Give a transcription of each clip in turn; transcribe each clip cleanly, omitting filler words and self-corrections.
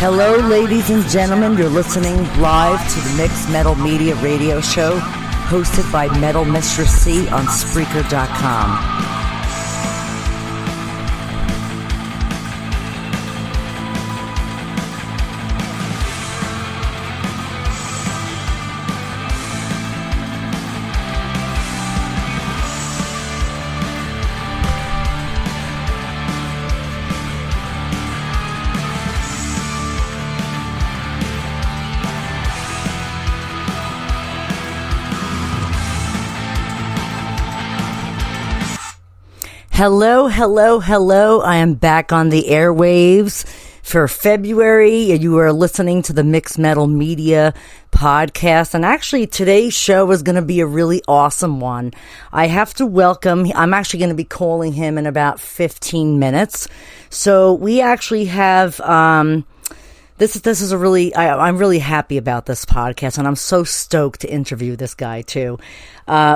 Hello, ladies and gentlemen. You're listening live to the Mixedmetalmedia radio show, hosted by MistressC on Spreaker.com. Hello, hello, hello. I am back on the airwaves for February. You are listening to the Mixedmetalmedia podcast. And actually, today's show is going to be a really awesome one. I have to welcome, I'm actually going to be calling him in about 15 minutes. So we actually have, This is a really, I'm really happy about this podcast, and I'm so stoked to interview this guy too.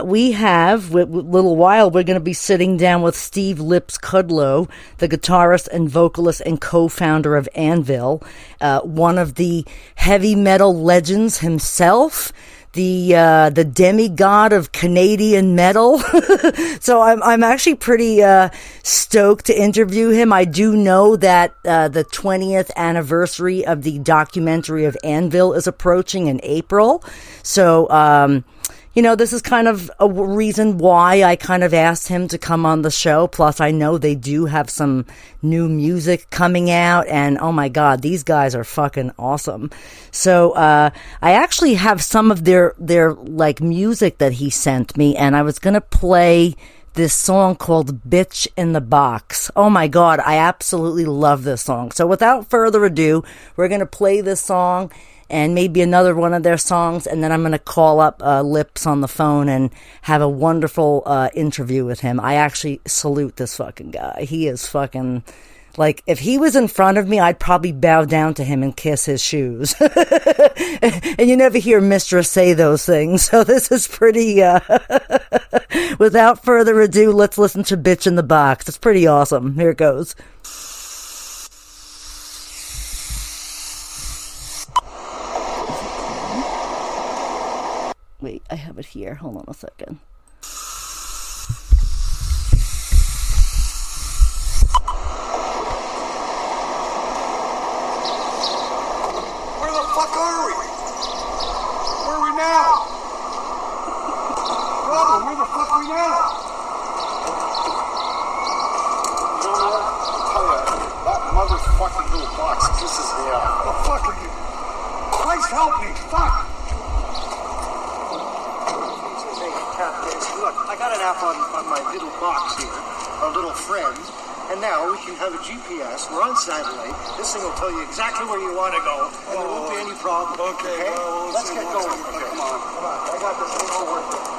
We have, a little while, we're going to be sitting down with Steve Lips Kudlow, the guitarist and vocalist and co-founder of Anvil, one of the heavy metal legends himself. The demigod of Canadian metal. So I'm actually pretty stoked to interview him. I do know that the 20th anniversary of the documentary of Anvil is approaching in April. So this is kind of a reason why I kind of asked him to come on the show. Plus, I know they do have some new music coming out, and oh my God, these guys are fucking awesome. So, I actually have some of their like music that he sent me, and I was gonna play this song called Bitch in the Box. Oh my God, I absolutely love this song. So without further ado, we're gonna play this song and maybe another one of their songs, and then I'm going to call up Lips on the phone and have a wonderful interview with him. I actually salute this fucking guy. He is fucking, like, if he was in front of me, I'd probably bow down to him and kiss his shoes. And you never hear Mistress say those things, so this is pretty, without further ado, let's listen to Bitch in the Box. It's pretty awesome. Here it goes. Wait, I have it here. Hold on a second. Where the fuck are we? Where are we now? Brother, where the fuck are we now? You don't know? I'll tell you, that motherfucking little box pisses me off. The fuck are you? Christ help me, fuck! Look, I got an app on my little box here, our little friend, and now we can have a GPS. We're on satellite. This thing will tell you exactly where you want to go, and there won't be any problem. Okay? Well, let's get going. Okay. Come on. I got this thing all worked out.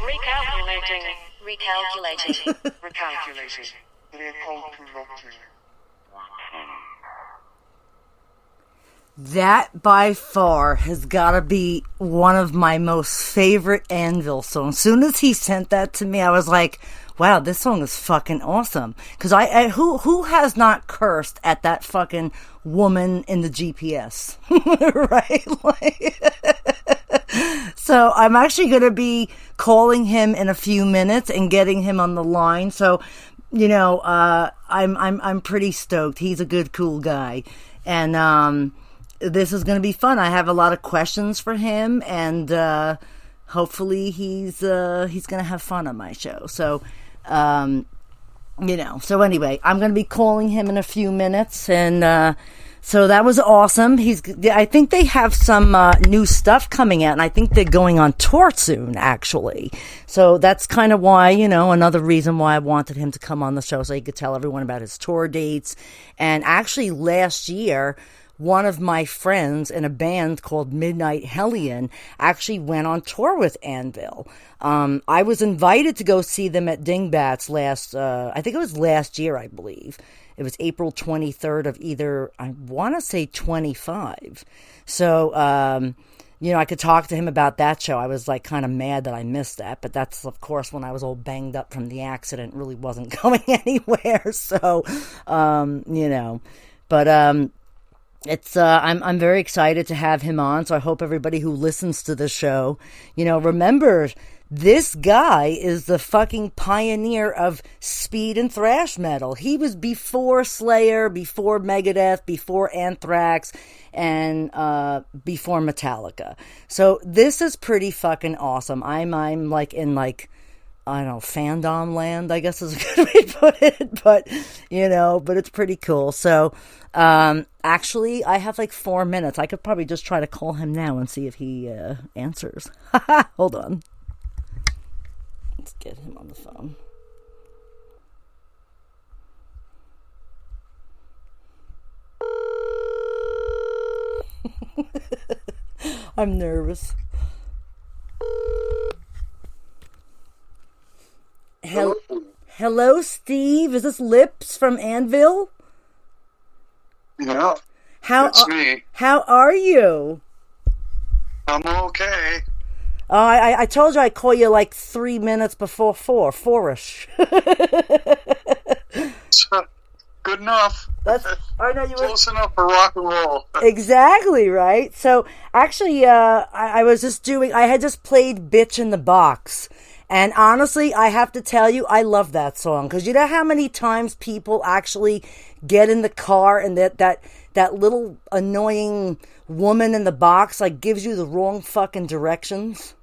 Recalculating. That by far has got to be one of my most favorite Anvil songs. As soon as he sent that to me, I was like, wow, this song is fucking awesome. Because who has not cursed at that fucking woman in the GPS? Right? So I'm actually going to be calling him in a few minutes and getting him on the line. So, I'm pretty stoked. He's a good, cool guy. And, this is going to be fun. I have a lot of questions for him, and hopefully he's going to have fun on my show. So, so anyway, I'm going to be calling him in a few minutes, and so that was awesome. I think they have some new stuff coming out, and I think they're going on tour soon, actually. So that's kind of why, another reason why I wanted him to come on the show, so he could tell everyone about his tour dates. And actually, last year, one of my friends in a band called Midnight Hellion actually went on tour with Anvil. I was invited to go see them at Dingbats I think it was last year, I believe. It was April 23rd of I want to say 25. So, I could talk to him about that show. I was like kind of mad that I missed that, but that's of course when I was all banged up from the accident, really wasn't going anywhere. So, it's I'm very excited to have him on, so I hope everybody who listens to the show, remember, this guy is the fucking pioneer of speed and thrash metal. He was before Slayer, before Megadeth, before Anthrax, and before Metallica. So this is pretty fucking awesome. I'm like in I don't know, fandom land, I guess is a good way to put it, but it's pretty cool. So, actually, I have like 4 minutes. I could probably just try to call him now and see if he, answers. Hold on. Let's get him on the phone. I'm nervous. Hello, Steve. Is this Lips from Anvil? Yeah, it's me. How are you? I'm okay. Oh, I told you I'd call you like 3 minutes before 4-ish. Good enough. I know you were close enough for rock and roll. Exactly, right? So, actually, I had just played Bitch in the Box. And honestly, I have to tell you, I love that song. Because you know how many times people actually get in the car and that little annoying woman in the box like gives you the wrong fucking directions?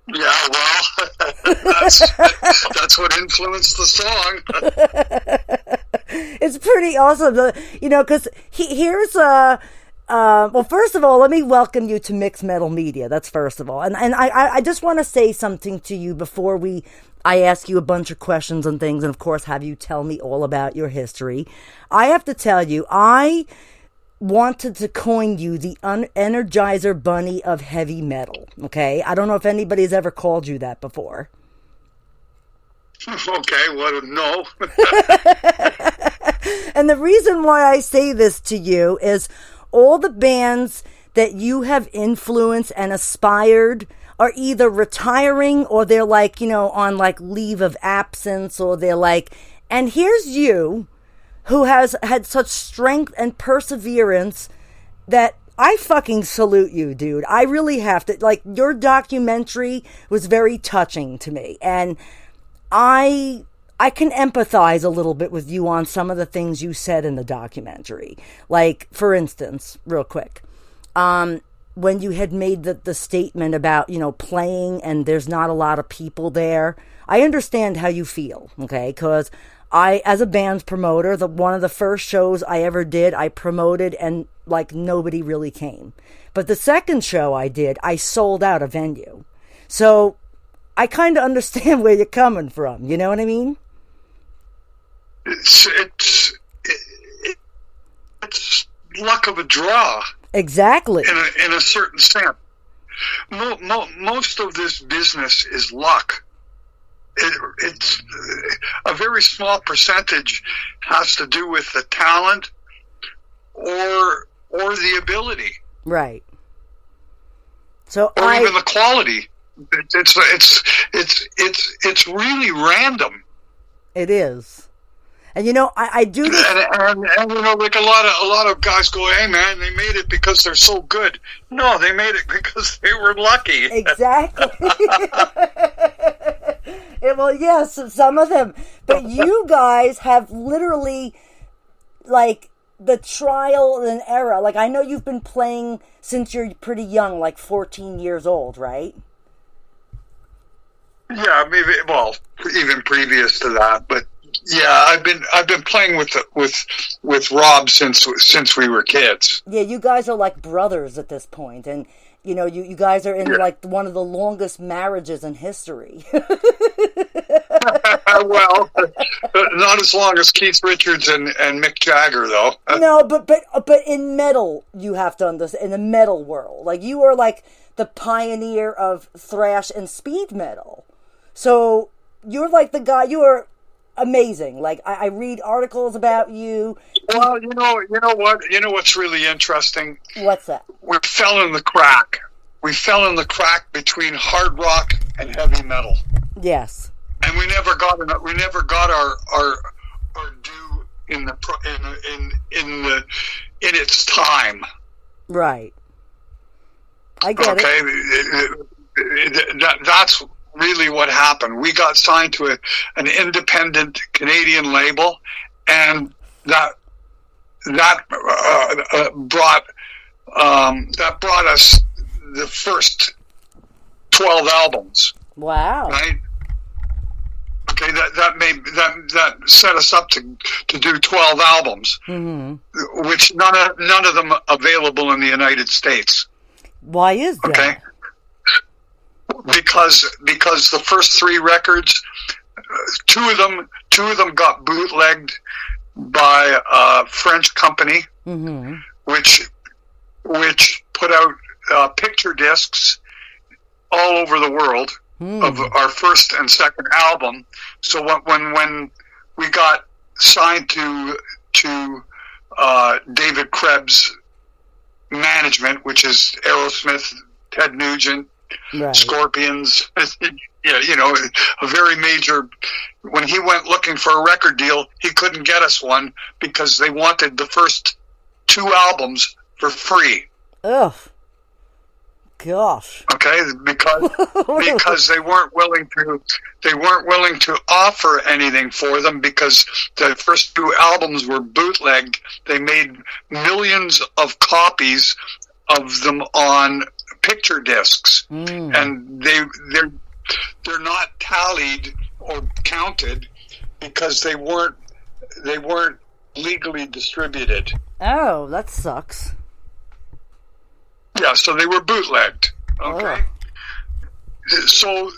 Yeah, well, that's what influenced the song. It's pretty awesome, because here's well, first of all, let me welcome you to Mixedmetalmedia. That's first of all. And I just want to say something to you before I ask you a bunch of questions and things, and of course have you tell me all about your history. I have to tell you, I wanted to coin you the Energizer Bunny of heavy metal, okay? I don't know if anybody's ever called you that before. Okay, well, no. And the reason why I say this to you is all the bands that you have influenced and aspired are either retiring or they're like, on like leave of absence, or they're like, and here's you who has had such strength and perseverance that I fucking salute you, dude. I really have to. Like, your documentary was very touching to me, and I can empathize a little bit with you on some of the things you said in the documentary. Like, for instance, real quick, when you had made the statement about, playing and there's not a lot of people there, I understand how you feel, okay? Because I, as a band's promoter, one of the first shows I ever did, I promoted and, like, nobody really came. But the second show I did, I sold out a venue. So I kind of understand where you're coming from. You know what I mean? It's luck of a draw. Exactly. In a certain sense. most of this business is luck. It's a very small percentage has to do with the talent or the ability, right? So or even the quality. It's really random. It is. And I do this. And like a lot of guys go, "Hey man, they made it because they're so good." No, they made it because they were lucky. Exactly. Well, yes, some of them. But you guys have literally, like, the trial and error. Like, I know you've been playing since you're pretty young, like 14 years old, right? Yeah, maybe. Well, even previous to that, but yeah, I've been playing with Rob since we were kids. Yeah, you guys are like brothers at this point, and you guys are in like one of the longest marriages in history. Well, not as long as Keith Richards and Mick Jagger, though. No, but in metal, you have to understand, in the metal world, like, you are like the pioneer of thrash and speed metal. So you're like the guy. You are amazing. Like, I read articles about you. Well, you know what? You know what's really interesting? What's that? We fell in the crack. We fell in the crack between hard rock and heavy metal. Yes. And we never got our due in its time. Right. I get it. That's really what happened. We got signed to an independent Canadian label, and that brought us the first 12 albums. Wow. Right. Okay, that set us up to do 12 albums, which none of them available in the United States. Why is that? Okay, because the first 3 records, two of them got bootlegged by a French company, which put out picture discs all over the world of our first and second album. So when we got signed to David Krebs' management, which is Aerosmith, Ted Nugent, right. Scorpions, yeah, a very major. When he went looking for a record deal, he couldn't get us one because they wanted the first 2 albums for free. Ugh. Gosh. Okay, because they weren't willing to offer anything for them because the first 2 albums were bootlegged. They made millions of copies of them on picture discs, and they're not tallied or counted because they weren't legally distributed. Oh, that sucks. Yeah, so they were bootlegged. Okay. Oh. So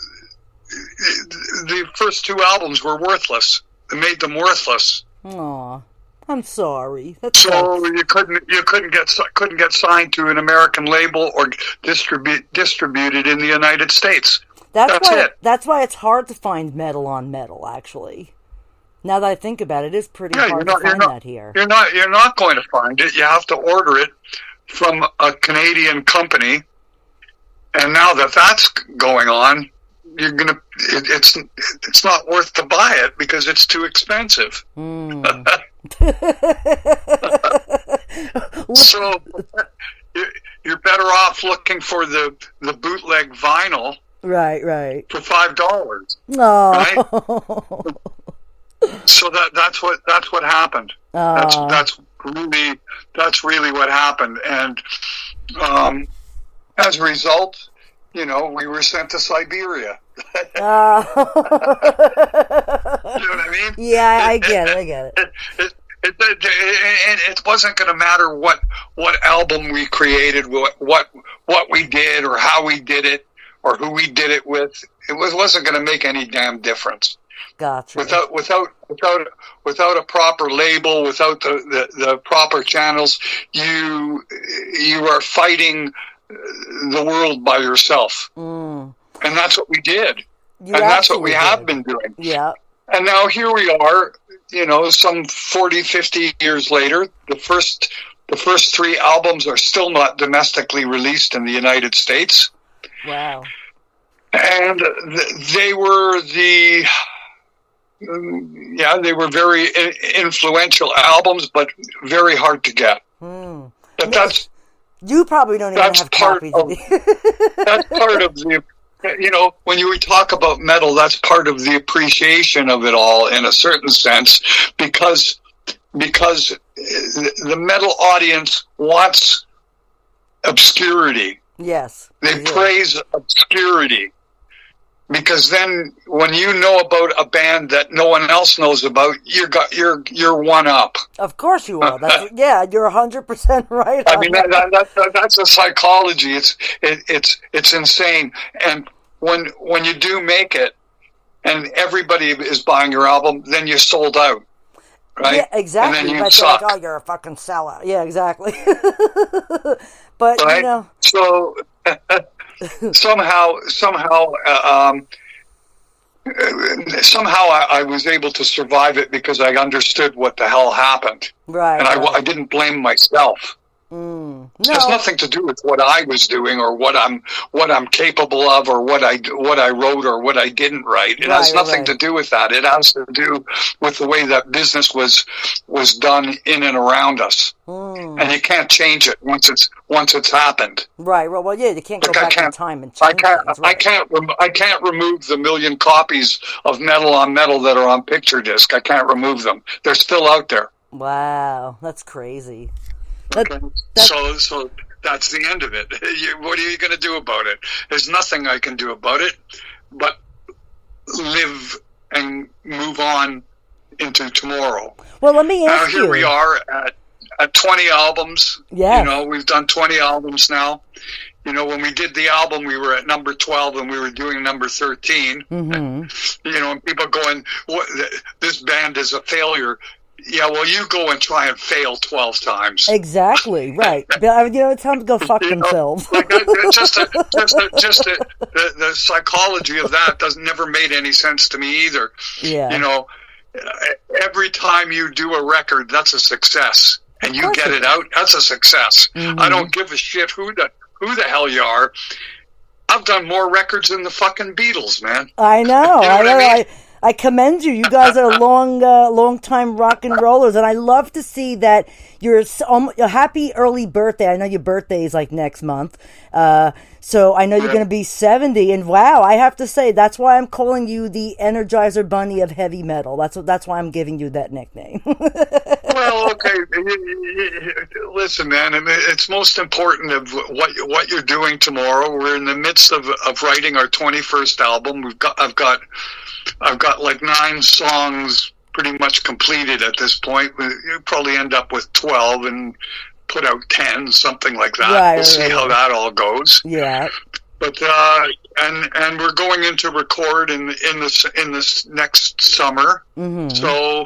the first 2 albums were worthless. They made them worthless. Aw, I'm sorry. So you couldn't get signed to an American label or distributed in the United States. That's why it's hard to find metal on metal, actually. Now that I think about it, it is pretty hard to find that here. You're not going to find it. You have to order it from a Canadian company, and now that's going on, it's not worth to buy it because it's too expensive. So you're better off looking for the bootleg vinyl, right, for $5. Oh. Right? So that's what happened. That's really what happened, and as a result, we were sent to Siberia. You know what I mean? Yeah, I get it. It wasn't going to matter what album we created, what we did, or how we did it, or who we did it with. It wasn't going to make any damn difference. Gotcha. Without a proper label, without the proper channels, you are fighting the world by yourself. And that's what we did. And that's what we have been doing. Yeah. And now here we are, some 40, 50 years later. The first 3 albums are still not domestically released in the United States. Wow. And they were they were very influential albums, but very hard to get. But you probably don't even have copies. That's part of the, when you talk about metal, that's part of the appreciation of it all in a certain sense, because the metal audience wants obscurity. Yes. They praise obscurity. Because then, when you know about a band that no one else knows about, you're one up. Of course you are. You're 100% right. I mean, that's a psychology. It's insane. And when you do make it, and everybody is buying your album, then you're sold out, right? Yeah, exactly. And then you suck. Like, you're a fucking sellout. Yeah, exactly. But right? So. Somehow, I was able to survive it because I understood what the hell happened, right? And I didn't blame myself. No. It has nothing to do with what I was doing or what I'm capable of or what I wrote or what I didn't write. It has nothing to do with that. It has to do with the way that business was done in and around us, and you can't change it once it's happened. Right. Well, yeah, you can't go back in time and change things, right. I can't remove the million copies of Metal on Metal that are on picture disc. I can't remove them. They're still out there. Wow, that's crazy. Okay. So that's the end of it. What are you going to do about it? There's nothing I can do about it, but live and move on into tomorrow. Well, let me ask you. Here we are at 20 albums. Yeah. We've done 20 albums now. When we did the album, we were at number 12 and we were doing number 13. Mm-hmm. And people going, this band is a failure. Yeah, well, you go and try and fail 12 times. Exactly, right. It's time to go fuck themselves. The psychology of that never made any sense to me either. Yeah. Every time you do a record, that's a success. And you get it out, that's a success. Mm-hmm. I don't give a shit who the hell you are. I've done more records than the fucking Beatles, man. I know. I mean? I commend you. You guys are long time rock and rollers, and I love to see that you're a happy early birthday. I know your birthday is like next month, so I know you're going to be 70. And wow, I have to say that's why I'm calling you the Energizer Bunny of heavy metal. That's why I'm giving you that nickname. Well, okay. Listen, man. I mean, it's most important of what you're doing tomorrow. We're in the midst of writing our 21st album. I've got like 9 songs pretty much completed at this point. You'll probably end up with 12 and put out 10, something like that. Right, we'll see how that all goes. Yeah. But and we're going into record in this next summer. Mm-hmm. So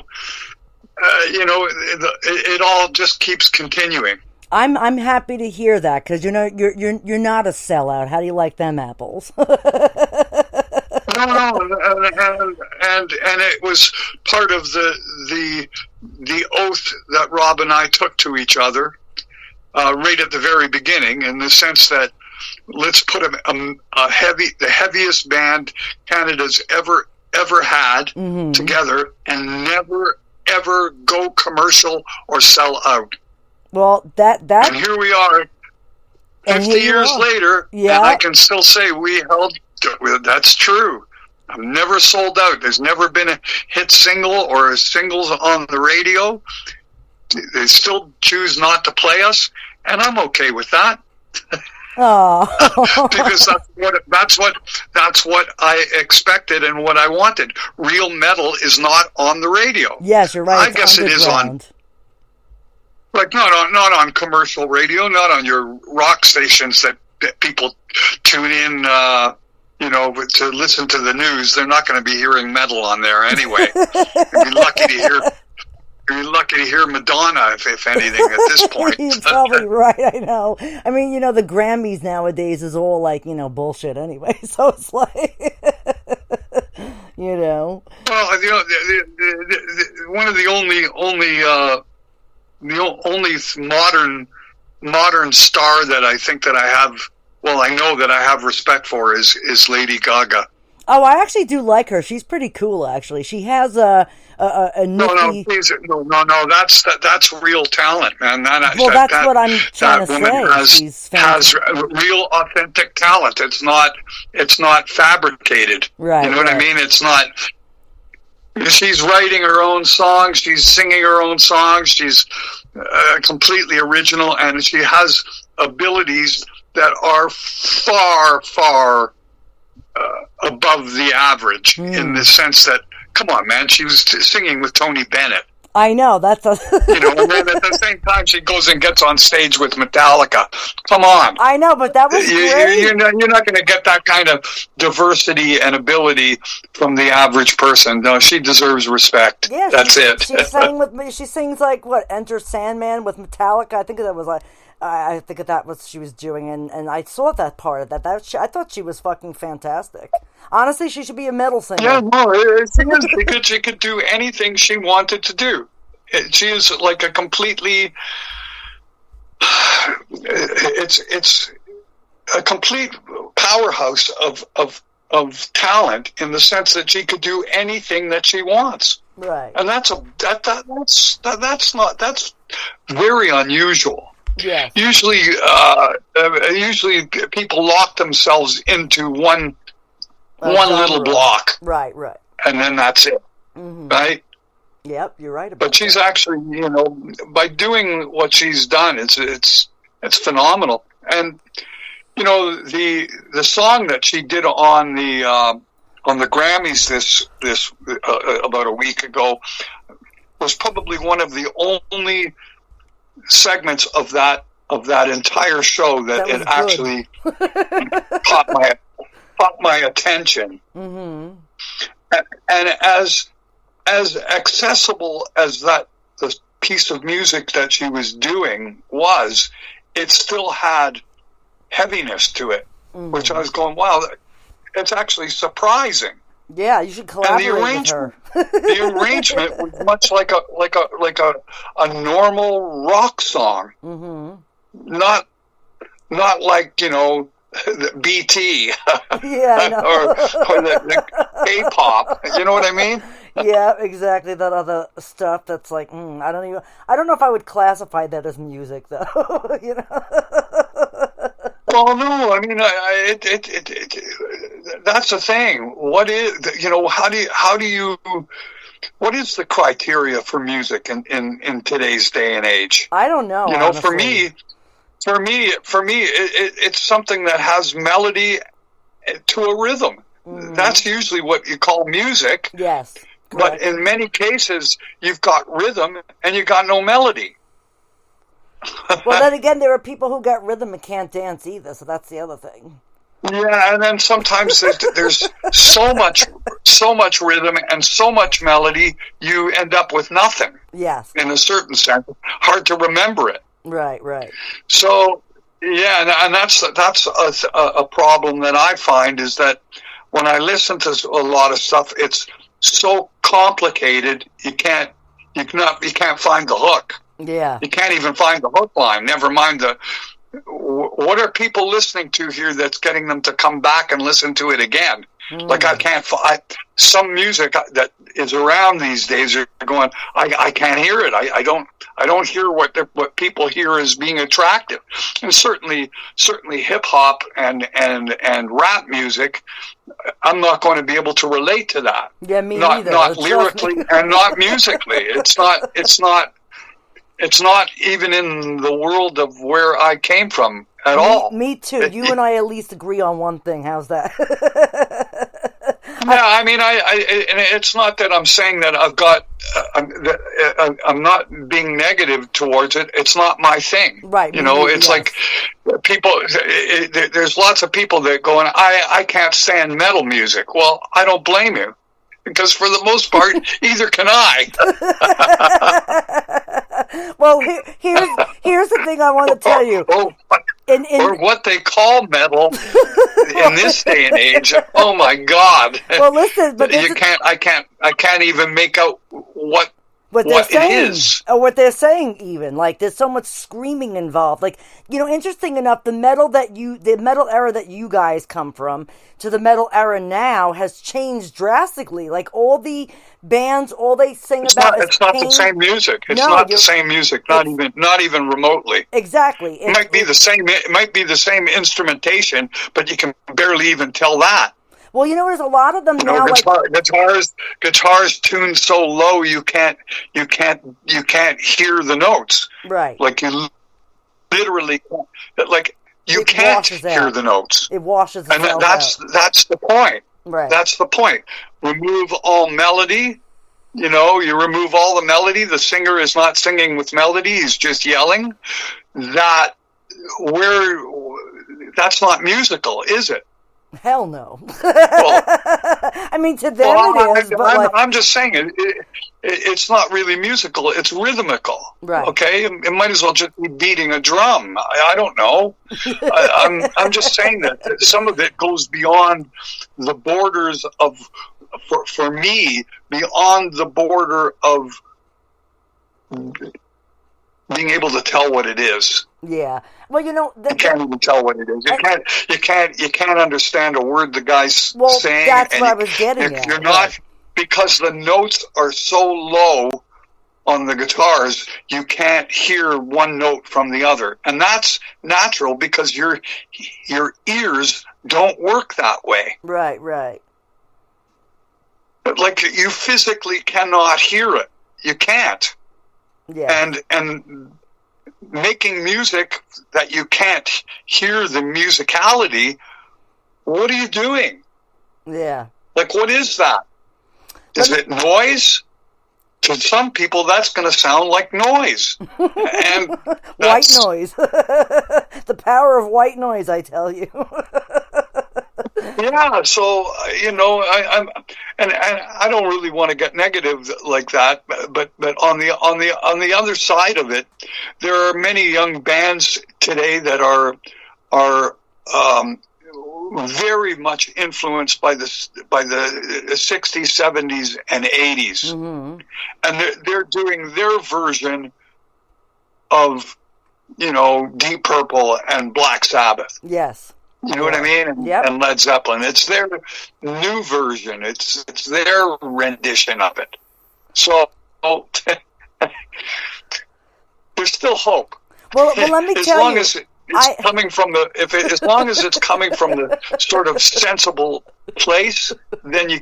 it all just keeps continuing. I'm happy to hear that because you're not a sellout. How do you like them apples? No, and it was part of the oath that Rob and I took to each other right at the very beginning, in the sense that let's put the heaviest band Canada's ever had mm-hmm. together, and never ever go commercial or sell out. Well, and here we are, 50 years later, and I can still say we held. That's true. I've never sold out. There's never been a hit single or singles on the radio. They still choose not to play us, and I'm okay with that. Oh. Because that's what I expected and what I wanted. Real metal is not on the radio. Yes, you're right. I guess it is on. Like not on commercial radio, not on your rock stations that people tune in. To listen to the news. They're not going to be hearing metal on there anyway. You'd be lucky to hear lucky to hear Madonna, if anything, at this point. You're probably right, I know. I mean, the Grammys nowadays is all like, bullshit anyway, so it's like, Well, one of the only modern star that I think that I know that I have respect for is Lady Gaga. Oh, I actually do like her. She's pretty cool, actually. She has a nifty... No, that's real talent, man. That's what I'm trying to say. Has real authentic talent. It's not fabricated. Right. You know what I mean? It's not... She's writing her own songs. She's singing her own songs. She's completely original, and she has abilities that are far, far above the average in the sense that, come on, man, she was singing with Tony Bennett. I know, that's a... and then at the same time she goes and gets on stage with Metallica. Come on. I know, but that was great. You're not going to get that kind of diversity and ability from the average person. No, she deserves respect. Yeah, that's it. She sings like, Enter Sandman with Metallica. I think that was like... I think that was what she was doing, and I saw that part of that. I thought she was fucking fantastic. Honestly, she should be a metal singer. Yeah, no, she could do anything she wanted to do. She is like a completely... It's a complete powerhouse of talent in the sense that she could do anything that she wants. Right. And that's very unusual. Yeah. Usually people lock themselves into one little block. Right. And then that's it. Mm-hmm. Right? Yep, you're right about But she's actually, by doing what she's done, it's phenomenal. And the song that she did on the Grammys this about a week ago was probably one of the only segments of that entire show that it actually caught my attention. Mm-hmm. And as accessible as the piece of music that she was doing was, it still had heaviness to it, which I was going, wow, it's actually surprising. Yeah, you should collaborate with her. The arrangement was much like a normal rock song. Mm-hmm. Not like, the BT or the K-pop. You know what I mean? Yeah, exactly. That other stuff that's like, I don't know if I would classify that as music, though. Well, no, I mean, that's the thing. What is, what is the criteria for music in today's day and age? I don't know. Honestly. For me, it's something that has melody to a rhythm. Mm. That's usually what you call music. Yes. Correct. But in many cases, you've got rhythm and you've got no melody. Well, then again, there are people who got rhythm and can't dance either, so that's the other thing. Yeah, and then sometimes there's so much rhythm and so much melody, you end up with nothing. Yes. In a certain sense, hard to remember it. Right. So, yeah, and that's a problem that I find, is that when I listen to a lot of stuff, it's so complicated, you can't find the hook. Yeah. You can't even find the hook line. Never mind what are people listening to here that's getting them to come back and listen to it again? Like I can't find some music that is around these days are going, I can't hear it. I don't hear what people hear as being attractive. And certainly hip hop and rap music, I'm not going to be able to relate to that. Yeah, me neither. Not lyrically and not musically. It's not even in the world of where I came from at all. Me too. You and I at least agree on one thing. How's that? Yeah, I mean, it's not that I'm saying that I'm not being negative towards it. It's not my thing. Right. It's like people, there's lots of people that go, I can't stand metal music. Well, I don't blame you. because for the most part, either can I. Well, here's the thing I want to tell you. Or what they call metal in this day and age. Oh my God! Well, listen, but I can't even make out what they're saying, it is, or what they're saying. Even like, there's so much screaming involved. Like, interesting enough, the metal era that you guys come from to the metal era now has changed drastically. Like, all the bands, all they sing about it's not the same music. It's not the same music. Not even remotely. Exactly. It might be the same. It might be the same instrumentation, but you can barely even tell that. Well, there's a lot of them now. Guitars tuned so low you can't hear the notes. Right. Like you literally can't hear the notes. It washes and out. That's the point. Right. That's the point. Remove all melody. You remove all the melody. The singer is not singing with melody. He's just yelling. That's not musical, is it? Hell no. Well, I mean, to them it is. But I'm just saying it's not really musical. It's rhythmical. Right. Okay. It might as well just be beating a drum. I don't know. I'm just saying that some of it goes beyond the borders of, for me, beyond the border of being able to tell what it is. Yeah. Well, you can't even tell what it is. You can't understand a word the guy's saying. That's what I was getting at. You're not, because the notes are so low on the guitars, you can't hear one note from the other, and that's natural because your ears don't work that way. Right. Right. Like, you physically cannot hear it. You can't. Yeah. And making music that you can't hear the musicality, what are you doing? Yeah. Like, what is that? Is it noise? To some people, that's going to sound like noise. And white noise. The power of white noise, I tell you. Yeah, so I don't really want to get negative like that, but on the other side of it, there are many young bands today that are very much influenced by the 60s, 70s, and 80s, mm-hmm. and they're doing their version of Deep Purple and Black Sabbath. Yes. You know what I mean? Yep. And Led Zeppelin. It's their new version. It's their rendition of it. So there's still hope. Well, let me tell you. As long as it's coming from the sort of sensible place, then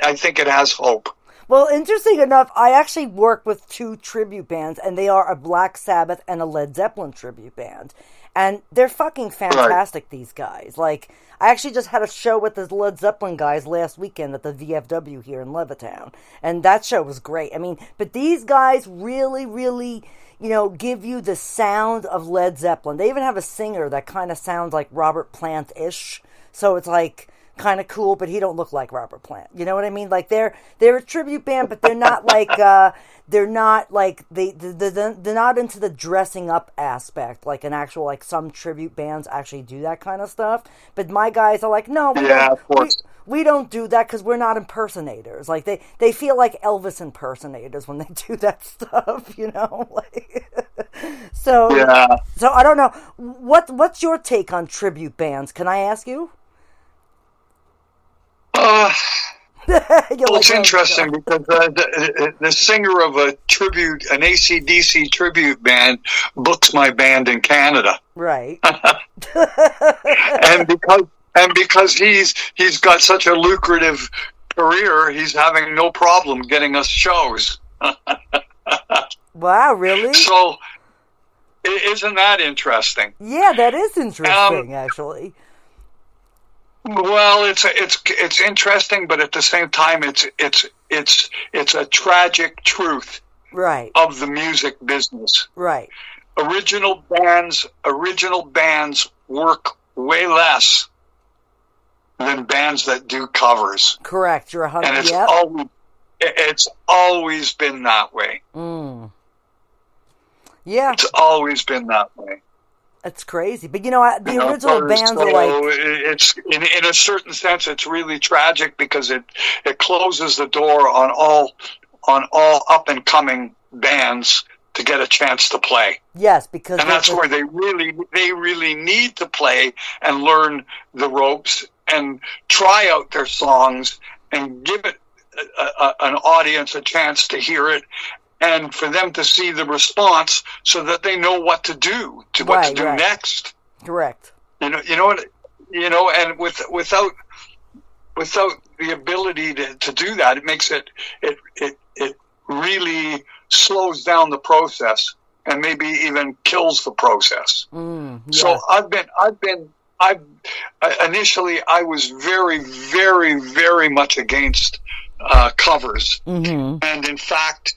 I think it has hope. Well, interesting enough, I actually work with two tribute bands, and they are a Black Sabbath and a Led Zeppelin tribute band. And they're fucking fantastic, right. These guys. Like, I actually just had a show with the Led Zeppelin guys last weekend at the VFW here in Levittown. And that show was great. I mean, but these guys really, really, give you the sound of Led Zeppelin. They even have a singer that kind of sounds like Robert Plant-ish. So it's like kind of cool, but he don't look like Robert Plant. You know what I mean? Like, they're a tribute band, but they're not like they're not into the dressing up aspect like an actual, like, some tribute bands actually do that kind of stuff. But my guys are like, no, we don't do that because we're not impersonators. Like, they feel like Elvis impersonators when they do that stuff, like, so I don't know what's your take on tribute bands, can I ask you? Well, it's interesting because the singer of an AC/DC tribute band, books my band in Canada. Right. and because he's got such a lucrative career, he's having no problem getting us shows. Wow, really? So, isn't that interesting? Yeah, that is interesting, actually. Well, it's interesting, but at the same time, it's a tragic truth, right, of the music business. Right. Original bands work way less than bands that do covers. Correct. You're 100%. And it's always been that way. Yeah. It's always been that way. It's crazy. But, the original bands are like... It's, in a certain sense, it's really tragic because it closes the door on all up-and-coming bands to get a chance to play. Yes, because... And that's where they really need to play and learn the ropes and try out their songs and give it an audience a chance to hear it, and for them to see the response so that they know what to do next. Correct. And without the ability to do that, it makes it really slows down the process and maybe even kills the process. So initially I was very, very, very much against covers, and in fact,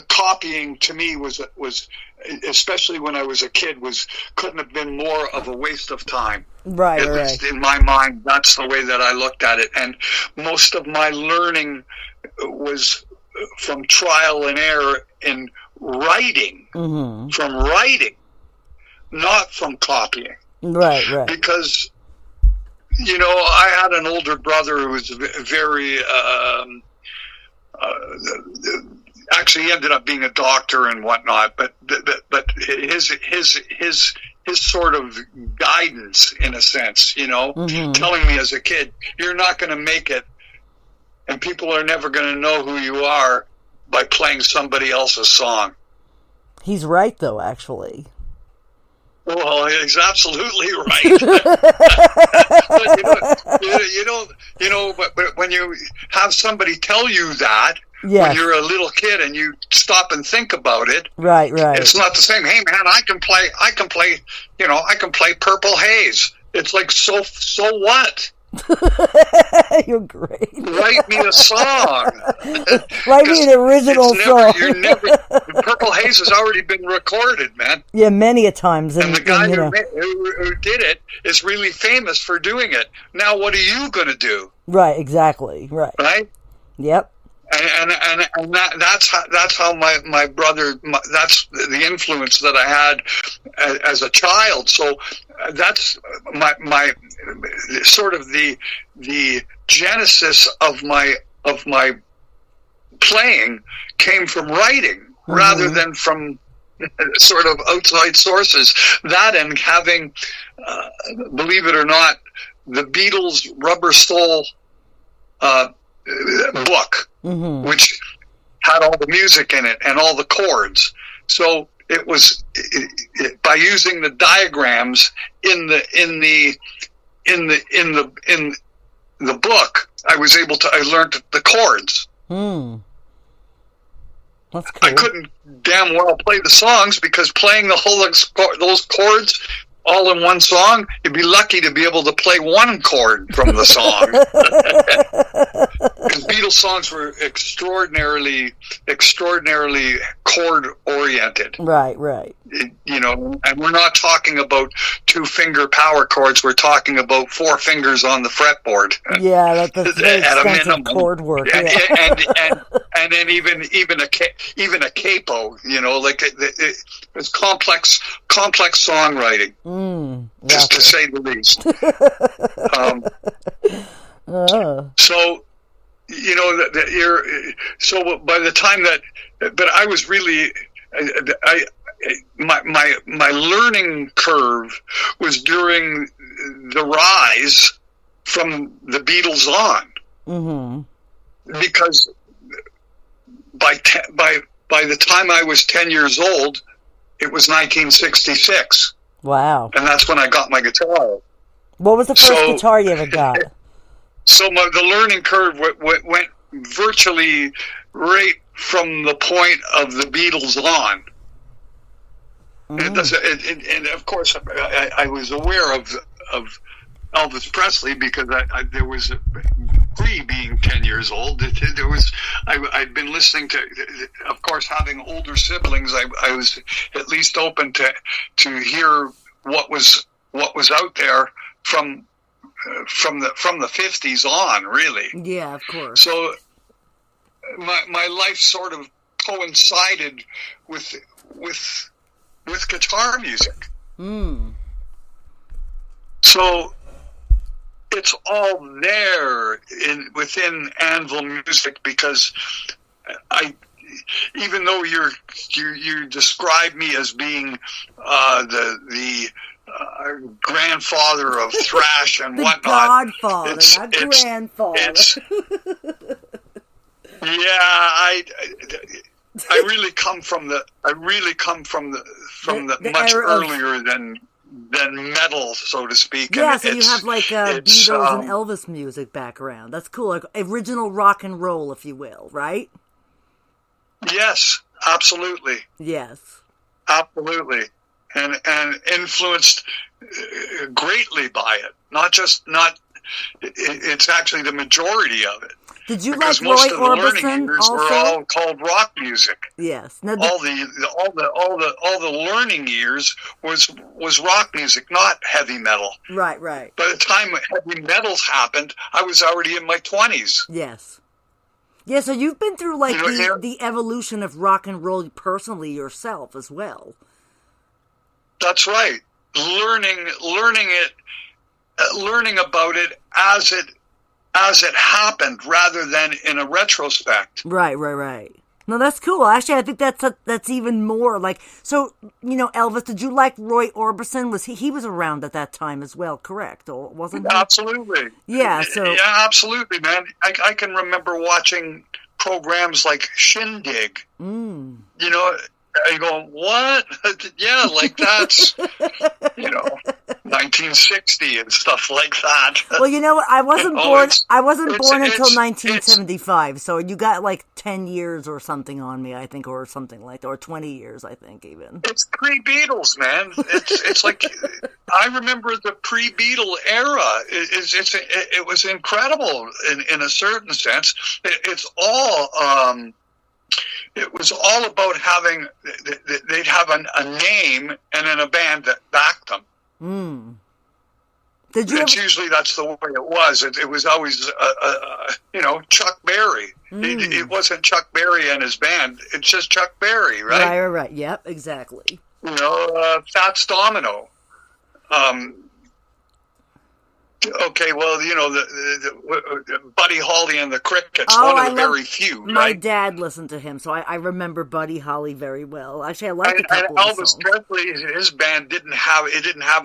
copying to me was especially when I was a kid couldn't have been more of a waste of time. Right. At least in my mind, that's the way that I looked at it, and most of my learning was from trial and error in writing, from writing, not from copying. Right. Because, I had an older brother who was very, actually he ended up being a doctor and whatnot, but his sort of guidance, in a sense, telling me as a kid, you're not going to make it, and people are never going to know who you are by playing somebody else's song. He's right, though, actually. Well, he's absolutely right. But when you have somebody tell you that, when you're a little kid and you stop and think about it, right. It's not the same. Hey, man, I can play Purple Haze. It's like, so what? You're great. Write me a song. Write me an original song. Purple Haze has already been recorded, man. Yeah, many a times. And the guy who did it is really famous for doing it. Now, what are you going to do? Right, exactly. Right? Yep. And that's how my brother, that's the influence that I had as a child. So that's my sort of the genesis of my playing came from writing rather than from sort of outside sources. That and having, believe it or not, the Beatles' Rubber Soul book, which had all the music in it and all the chords. So it was by using the diagrams in the book, I learned the chords. That's cool. I couldn't damn well play the songs because playing those chords all in one song, you'd be lucky to be able to play one chord from the song. Because Beatles songs were extraordinarily chord-oriented. Right. And we're not talking about 2-finger power chords. We're talking about 4 fingers on the fretboard. Yeah, that's very expensive chord work. And then even a capo, like it's complex songwriting, just to say the least. So, so by the time but I was really, my learning curve was during the rise from the Beatles on, because by the time I was 10 years old, it was 1966. Wow! And that's when I got my guitar. What was the first guitar you ever got? So the learning curve went virtually right from the point of the Beatles on. And of course, I was aware of Elvis Presley because there was being 10 years old. I'd been listening to, of course, having older siblings. I was at least open to hear what was what was out there from the 50s on, really. Yeah, of course. So my life sort of coincided with guitar music. So it's all there within Anvil music, because even though you describe me as being the grandfather of thrash and the whatnot, godfather, not grandfather. I really come from the much earlier than metal, so to speak. Yeah, so you have like Beatles and Elvis music background. That's cool, like original rock and roll, if you will, right? Yes, absolutely. Yes, absolutely, and influenced greatly by it. It's actually the majority of it. Did you because like most Roy of the Orbison learning years also? were all called rock music. Yes. Now, all the learning years was rock music, not heavy metal. Right. By the time heavy metals happened, I was already in my 20s. Yes. Yeah, so you've been through like the evolution of rock and roll personally yourself as well. That's right. Learning about it as it happened, rather than in a retrospect. Right. No, that's cool. Actually, I think that's even more like, so, Elvis, did you like Roy Orbison? He was around at that time as well, correct? Or wasn't he? Absolutely. Yeah, absolutely, man. I can remember watching programs like Shindig. You go, what? Yeah, like that's, 1960 and stuff like that. Well, you know what? I wasn't born until 1975, so you got like 10 years or something on me, I think, or something like that, or 20 years, I think, even. It's pre-Beatles, man. It's like, I remember the pre-Beatle era. It was incredible in a certain sense. It's all... it was all about having, they'd have a name and then a band that backed them. Usually that's the way it was. It was always, Chuck Berry. It wasn't Chuck Berry and his band. It's just Chuck Berry, right? Right. Yep, exactly. Fats Domino. Okay, well, the Buddy Holly and the Crickets, one of the very few, right? My dad listened to him, so I remember Buddy Holly very well. Actually, I like a couple of songs. Elvis Presley, his band didn't have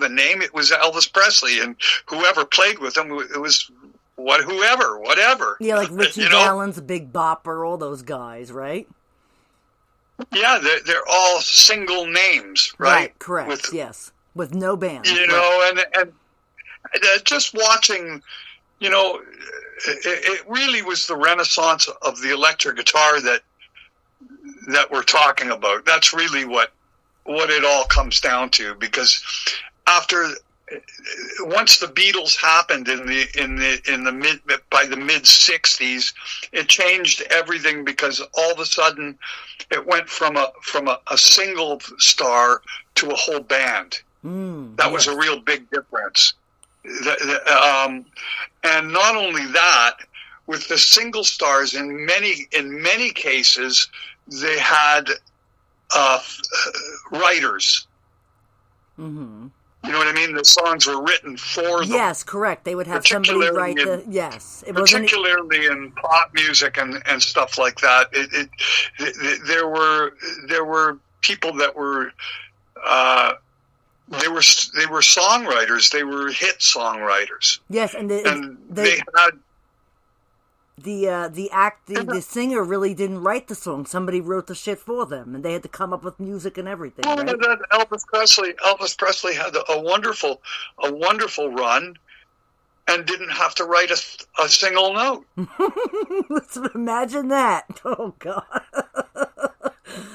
a name. It was Elvis Presley, and whoever played with him, it was whatever. Yeah, like Richie Valens, Big Bopper, all those guys, right? Yeah, they're all single names, right? Right, correct, yes. With no band. And just watching, it really was the renaissance of the electric guitar that we're talking about. That's really what it all comes down to, because once the Beatles happened by the mid 60s, it changed everything, because all of a sudden it went from a single star to a whole band. That was a real big difference. And not only that, with the single stars, in many cases, they had writers. Mm-hmm. You know what I mean? The songs were written for them. Yes, correct. They would have somebody write particularly in pop music and stuff like that. There were people that were. They were songwriters. They were hit songwriters. Yes, and they had the singer really didn't write the song. Somebody wrote the shit for them, and they had to come up with music and everything. Well, right? Elvis Presley had a wonderful run, and didn't have to write a single note. Imagine that! Oh God.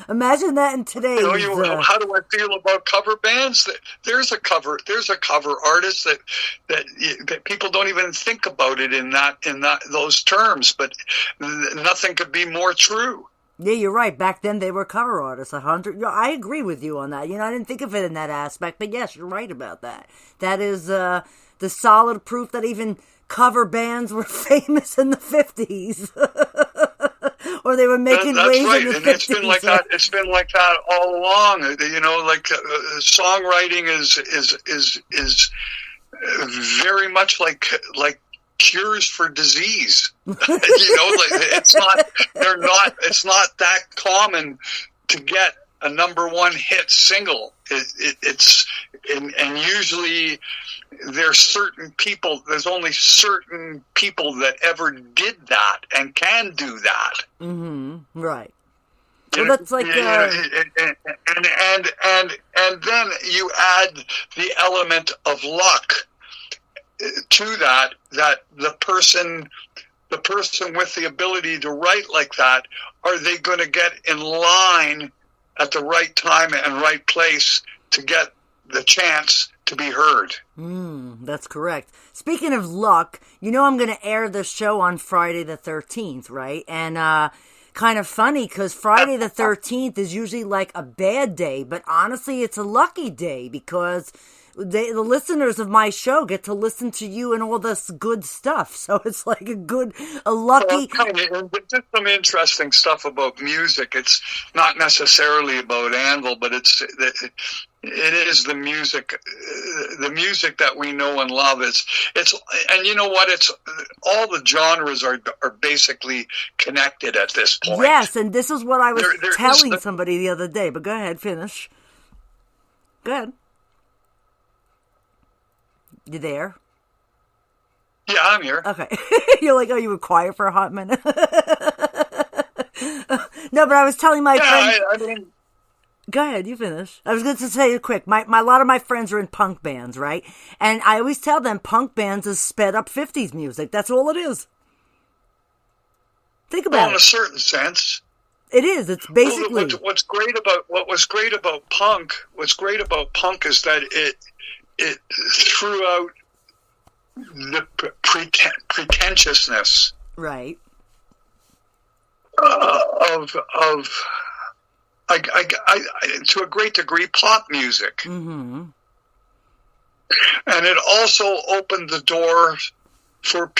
Imagine that in today's... how do I feel about cover bands? There's a cover artist that people don't even think about it in those terms, but nothing could be more true. Yeah, you're right. Back then, they were cover artists. 100. I agree with you on that. I didn't think of it in that aspect, but yes, you're right about that. That is the solid proof that even cover bands were famous in the 50s. Or they were making waves in the 50s. It's been like that. It's been like that all along. Songwriting is very much like cures for disease. It's not that common to get a number one hit single. It's usually there's only certain people that ever did that and can do that. Mm-hmm. Right. Well, that's like, and then you add the element of luck to that the person with the ability to write like that, are they going to get in line at the right time and right place to get the chance to be heard? That's correct. Speaking of luck, I'm going to air the show on Friday the 13th, right? And kind of funny because Friday the 13th is usually like a bad day, but honestly, it's a lucky day because the listeners of my show get to listen to you and all this good stuff. So it's like a lucky... There's some interesting stuff about music. It's not necessarily about Anvil, but it is the music that we know and love. It's and you know what? It's all the genres are basically connected at this point. Yes, and this is what I was telling somebody the other day. But go ahead, finish. Go ahead. You there? Yeah, I'm here. Okay. You're like, you were quiet for a hot minute. No, but I was telling my friend. Go ahead, you finish. I was going to say it quick. A lot of my friends are in punk bands, right? And I always tell them punk bands is sped up 50s music. That's all it is. Think about it. In a certain sense. It is. It's basically what's great about punk is that it threw out the pretentiousness, right, of to a great degree pop music, mm-hmm. And it also opened the door for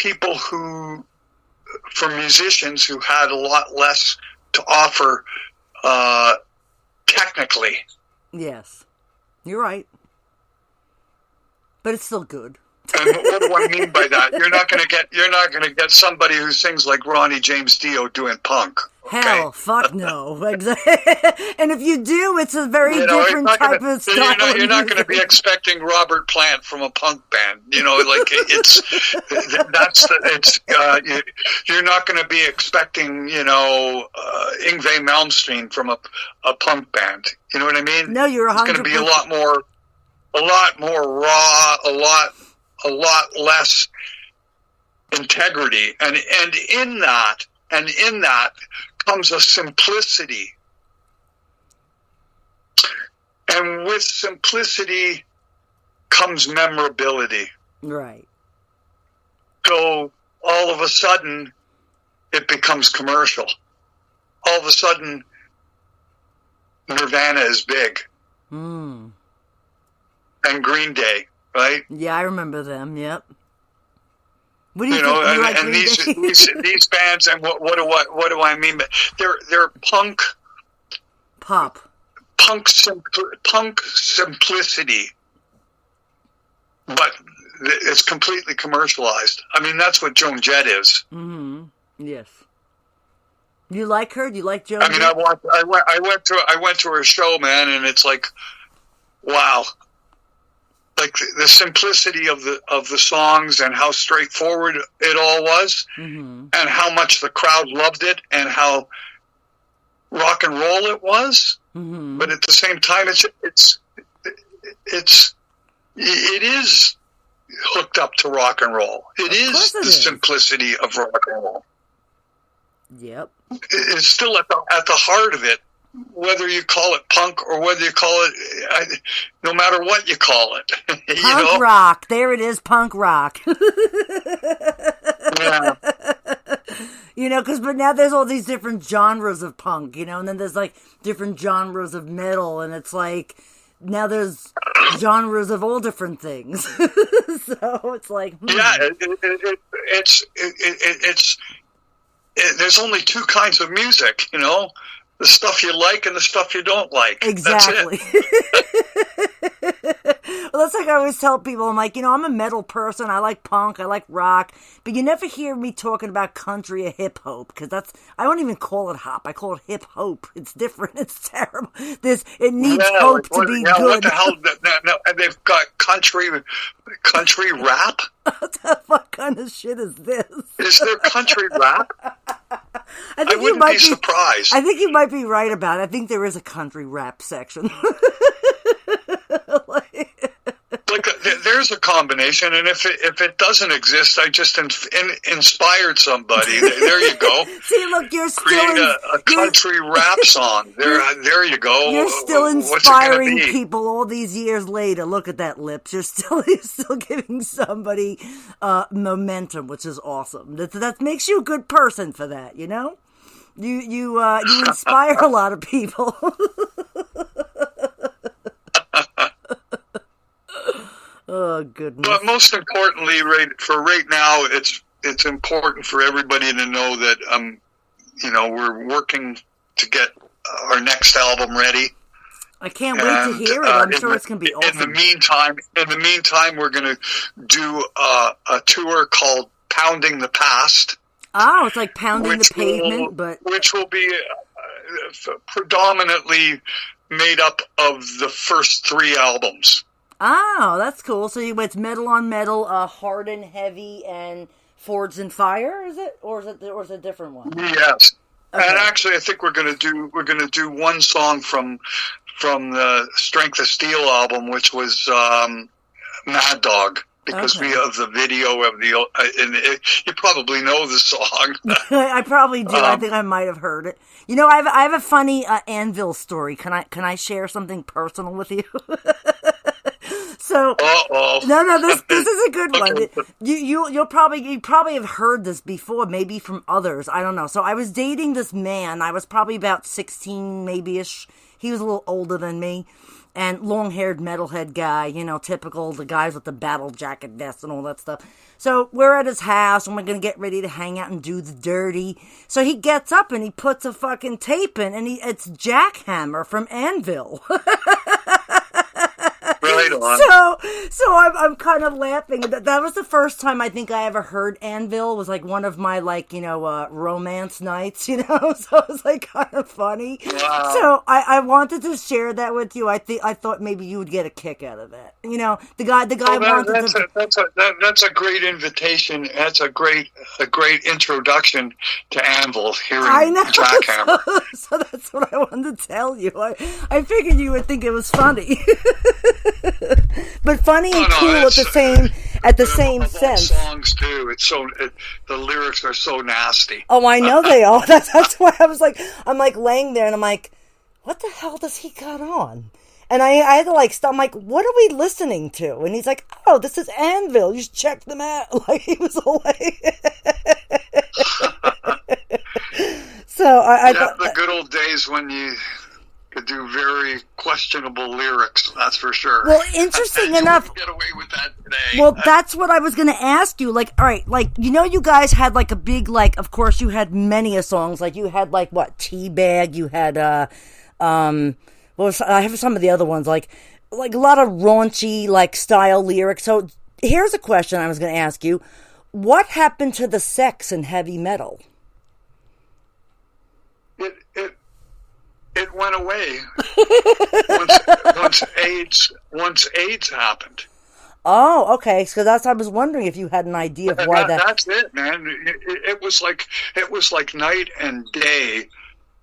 musicians who had a lot less to offer technically. Yes, you're right. But it's still good. And what do I mean by that? You're not going to get somebody who sings like Ronnie James Dio doing punk. Okay? Hell, fuck no. Exactly. And if you do, it's a very different type of style. You're not going to be expecting Robert Plant from a punk band. You're not going to be expecting, Yngwie Malmsteen from a punk band. You know what I mean? No, you're 100%. It's going to be a lot more raw, a lot less integrity, and in that comes a simplicity, and with simplicity comes memorability. Right. So all of a sudden, it becomes commercial. All of a sudden, Nirvana is big. Mm. And Green Day, right? Yeah, I remember them. Yep. What do you think? And these bands, and what do I mean? They're punk, pop, punk simplicity, but it's completely commercialized. I mean, that's what Joan Jett is. Mm-hmm. Yes. You like her? Do you like Joan? I mean, I went to her show, man, and it's like, wow. Like the simplicity of the songs and how straightforward it all was, mm-hmm. and how much the crowd loved it, and how rock and roll it was. Mm-hmm. But at the same time, it is hooked up to rock and roll. It is the simplicity of rock and roll. Yep, it's still at the heart of it. Whether you call it punk or whether you call it, no matter what you call it. Punk rock. There it is, punk rock. Yeah. You know, but now there's all these different genres of punk, you know, and then there's like different genres of metal, and it's like now there's genres of all different things. So it's like, yeah, it's there's only two kinds of music, you know, the stuff you like and the stuff you don't like. Exactly. That's it. Well, that's like I always tell people, I'm like, you know, I'm a metal person. I like punk. I like rock. But you never hear me talking about country or hip hop, because I don't even call it hop. I call it hip hop. It's different. It's terrible. It needs hope to be good. What the hell? No, and they've got country rap? What the fuck kind of shit is this? Is there country rap? I wouldn't be surprised. I think you might be right about it. I think there is a country rap section. Like there's a combination, and if it doesn't exist, I just inspired somebody. There you go. See, look, you're still create a country rap song. There you go. You're still inspiring people all these years later. Look at that, Lips. You're still giving somebody momentum, which is awesome. That makes you a good person for that. You know, you inspire a lot of people. Oh, goodness. But most importantly, right now, it's important for everybody to know that you know, we're working to get our next album ready. I can't wait to hear it. I'm sure it's going to be awesome. In the meantime, we're going to do a tour called Pounding the Past. Oh, it's like pounding the pavement, which will be predominantly made up of the first 3 albums. Oh, that's cool. So it's metal on metal, hard and heavy, and Forged in Fire. Is it, or is it a different one? Yes, okay. And actually, I think we're gonna do one song from the Strength of Steel album, which was Mad Dog, because we have the video of the. And you probably know the song. I probably do. I think I might have heard it. You know, I have a funny Anvil story. Can I share something personal with you? So no, this is a good one. You probably have heard this before, maybe from others. I don't know. So I was dating this man. I was probably about 16, maybe-ish. He was a little older than me, and long-haired metalhead guy. You know, typical, the guys with the battle jacket vests and all that stuff. So we're at his house, and we're gonna get ready to hang out and do the dirty. So he gets up and he puts a fucking tape in, and it's Jackhammer from Anvil. Right on. So I'm kind of laughing. That was the first time I think I ever heard Anvil. It was like one of my, like, you know, romance nights, you know. So it was like kind of funny. Wow. So I wanted to share that with you. I thought maybe you would get a kick out of that. You know, the guy that's a great invitation. That's a great introduction to Anvil. Hearing Jackhammer. So that's what I wanted to tell you. I figured you would think it was funny. But funny and cool at the same sense. Songs too. The lyrics are so nasty. Oh, I know they are. That's why I'm like laying there and I'm like, what the hell does he got on? And I had to like stop. I'm like, what are we listening to? And he's like, oh, this is Anvil. You should check them out. Like, he was away. So I thought the good old days when you could do very questionable lyrics, that's for sure. Well, interesting enough, get away with that today. Well, that's what I was going to ask you. Like, all right, like, you know, you guys had like a big, like, of course you had many a songs. Like, you had like what, Teabag. You had I have some of the other ones, like a lot of raunchy like style lyrics. So here's a question I was going to ask you: what happened to the sex in heavy metal? It went away once AIDS happened. Oh, okay. So I was wondering if you had an idea of why that. That's it, man. It was like night and day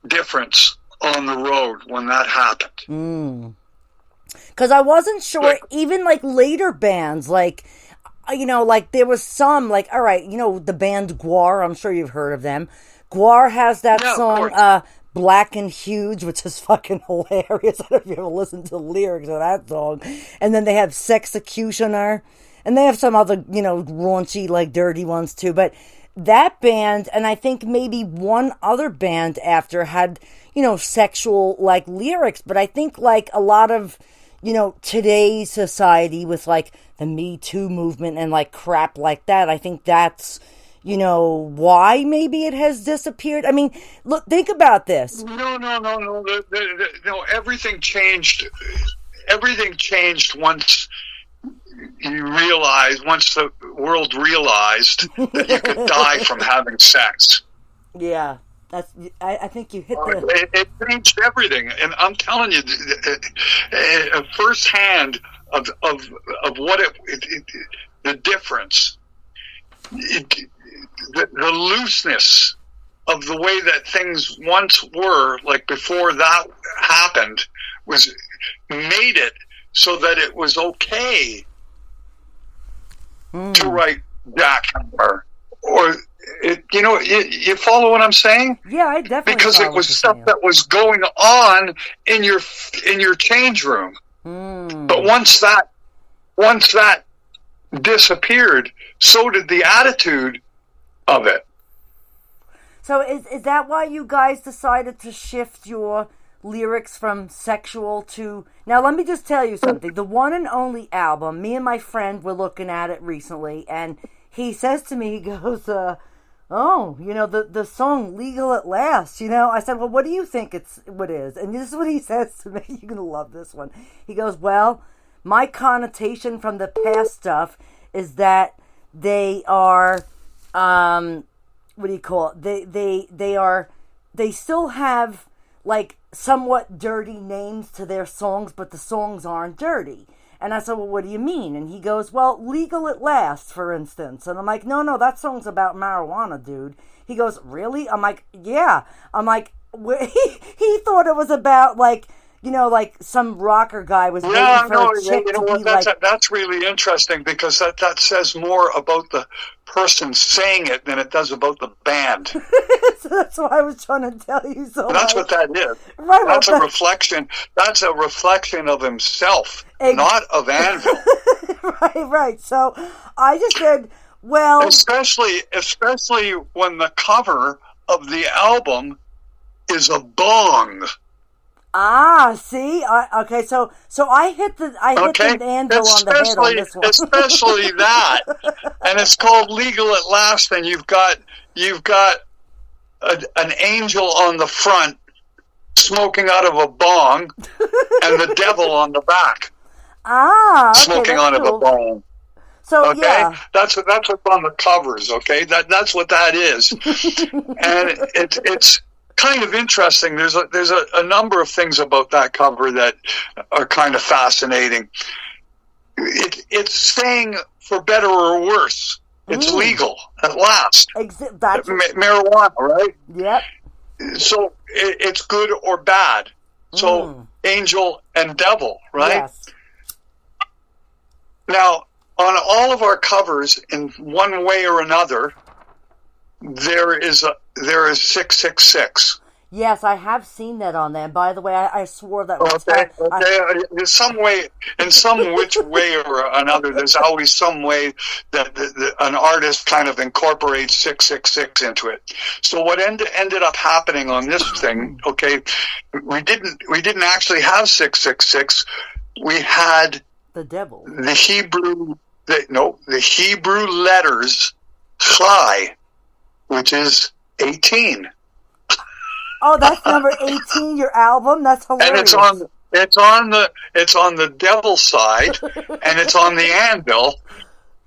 difference on the road when that happened. Because I wasn't sure. Even like later bands, like, you know, like there was some, like, all right, you know, the band Gwar. I'm sure you've heard of them. Gwar has that song. Black and Huge, which is fucking hilarious. I don't know if you ever listened to the lyrics of that song. And then they have Sexecutioner, and they have some other, you know, raunchy, like, dirty ones too. But that band, and I think maybe one other band after had, sexual, like, lyrics. But I think, like, a lot of, today's society with, like, the Me Too movement and, like, crap like that, I think that's, why maybe it has disappeared. I mean, look, think about this. No. No, everything changed. Everything changed once once the world realized that you could die from having sex. Yeah, I think you hit the... It changed everything, and I'm telling you, firsthand of what the difference, the looseness of the way that things once were, like before that happened, made it so that it was okay to write Jack Hammer, or you follow what I'm saying? Yeah, I definitely. Because it was stuff that was going on in your change room. But once that disappeared, so did the attitude of it. So is that why you guys decided to shift your lyrics from sexual to... Now, let me just tell you something. The One and Only album, me and my friend were looking at it recently, and he says to me, he goes, the song Legal at Last, I said, well, what do you think what is? And this is what he says to me. You're going to love this one. He goes, well, my connotation from the past stuff is that they are, what do you call it? They still have, like, somewhat dirty names to their songs, but the songs aren't dirty. And I said, well, what do you mean? And he goes, well, Legal at Last, for instance. And I'm like, no, that song's about marijuana, dude. He goes, really? I'm like, yeah. I'm like, he thought it was about, like, like some rocker guy was waiting for a chick to be like... That's really interesting, because that says more about the person saying it than it does about the band. So that's why I was trying to tell you so. That's what that is. Right, that's a reflection. That's a reflection of himself, not of Anvil. Right. So I just said, well, especially when the cover of the album is a bong. Ah, see, okay, so I hit the anvil on the head on this one. Especially that, and it's called Legal at Last, and you've got an angel on the front smoking out of a bong, and the devil on the back. Ah, okay, smoking out of a bong. So okay? Yeah, that's what's on the covers. Okay, that's what that is, and it's kind of interesting. There's a number of things about that cover that are kind of fascinating. It's saying, for better or worse, it's legal at last. Marijuana, right? Yep. So it's good or bad. So angel and devil, right? Yes. Now, on all of our covers, in one way or another, there is 666. Yes, I have seen that on there. And by the way, I swore that was in some which way or another, there's always some way that an artist kind of incorporates 666 into it. So what ended up happening on this thing, okay, we didn't actually have 666. We had the devil. The Hebrew letters Chai, which is 18. Oh, that's number 18, your album? That's hilarious. And it's on the devil side, and it's on the anvil,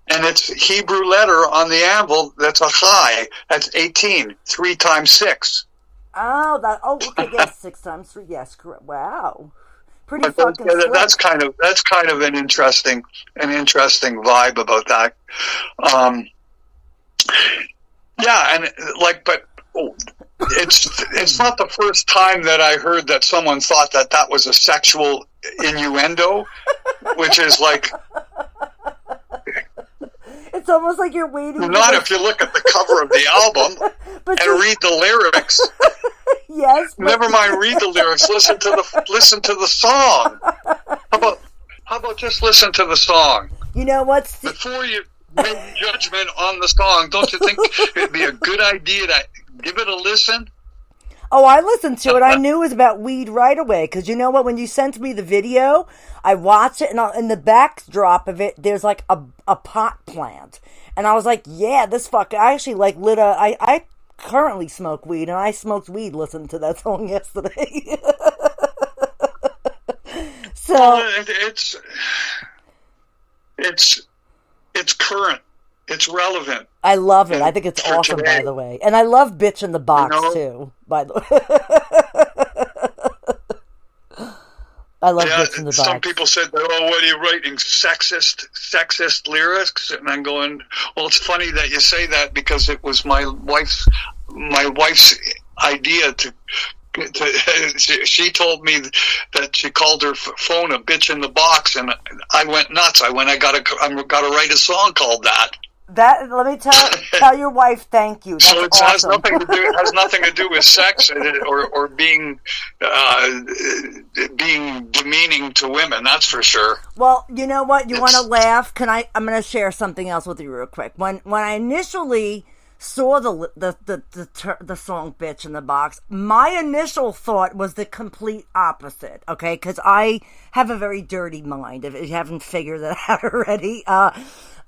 and it's Hebrew letter on the anvil. That's a Chai. That's 18. 3 times 6. Oh, okay, yes, 6 times 3. Yes, correct. Wow, pretty fucking slick. That's kind of an interesting vibe about that. Yeah, and it's not the first time that I heard that someone thought that was a sexual innuendo, which is like... It's almost like you're waiting... Not if you look at the cover of the album and read the lyrics. Yes. Never mind read the lyrics, listen to the song. How about just listen to the song? You know what? make judgment on the song. Don't you think it'd be a good idea to give it a listen? Oh, I listened to it. I knew it was about weed right away. Because you know what? When you sent me the video, I watched it, and in the backdrop of it, there's like a pot plant. And I was like, yeah, this fuck. I actually like lit a. I currently smoke weed, and I smoked weed listening to that song yesterday. So well, it's current. It's relevant. I love it. I think it's awesome, today. By the way. And I love Bitch in the Box, too, by the way. I love Bitch in the Box. Some people said, oh, what are you writing, sexist lyrics? And I'm going, well, it's funny that you say that because it was my wife's idea to she told me that she called her phone a bitch in the box, and I went nuts. I got to write a song called that. That, let me tell your wife thank you. That's so it awesome. has nothing to do with sex or being demeaning to women. That's for sure. Well, you know what? You want to laugh? I'm going to share something else with you real quick. When I initially saw the song "Bitch in the Box," my initial thought was the complete opposite. Okay, because I have a very dirty mind. If you haven't figured that out already.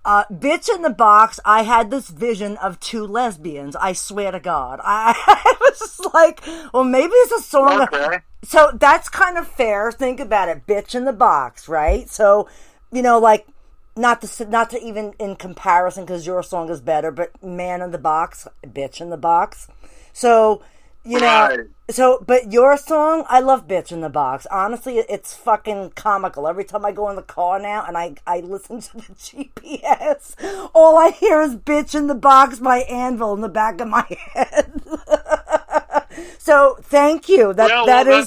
Bitch in the Box, I had this vision of two lesbians. I swear to God. I was just like, well, maybe it's a song. Okay. So that's kind of fair. Think about it. Bitch in the Box, right? So, like, not to even in comparison because your song is better, but Man in the Box, Bitch in the Box. So, right. But your song, I love Bitch in the Box. Honestly, it's fucking comical. Every time I go in the car now and I listen to the GPS, all I hear is Bitch in the Box by Anvil in the back of my head. So, thank you. There's a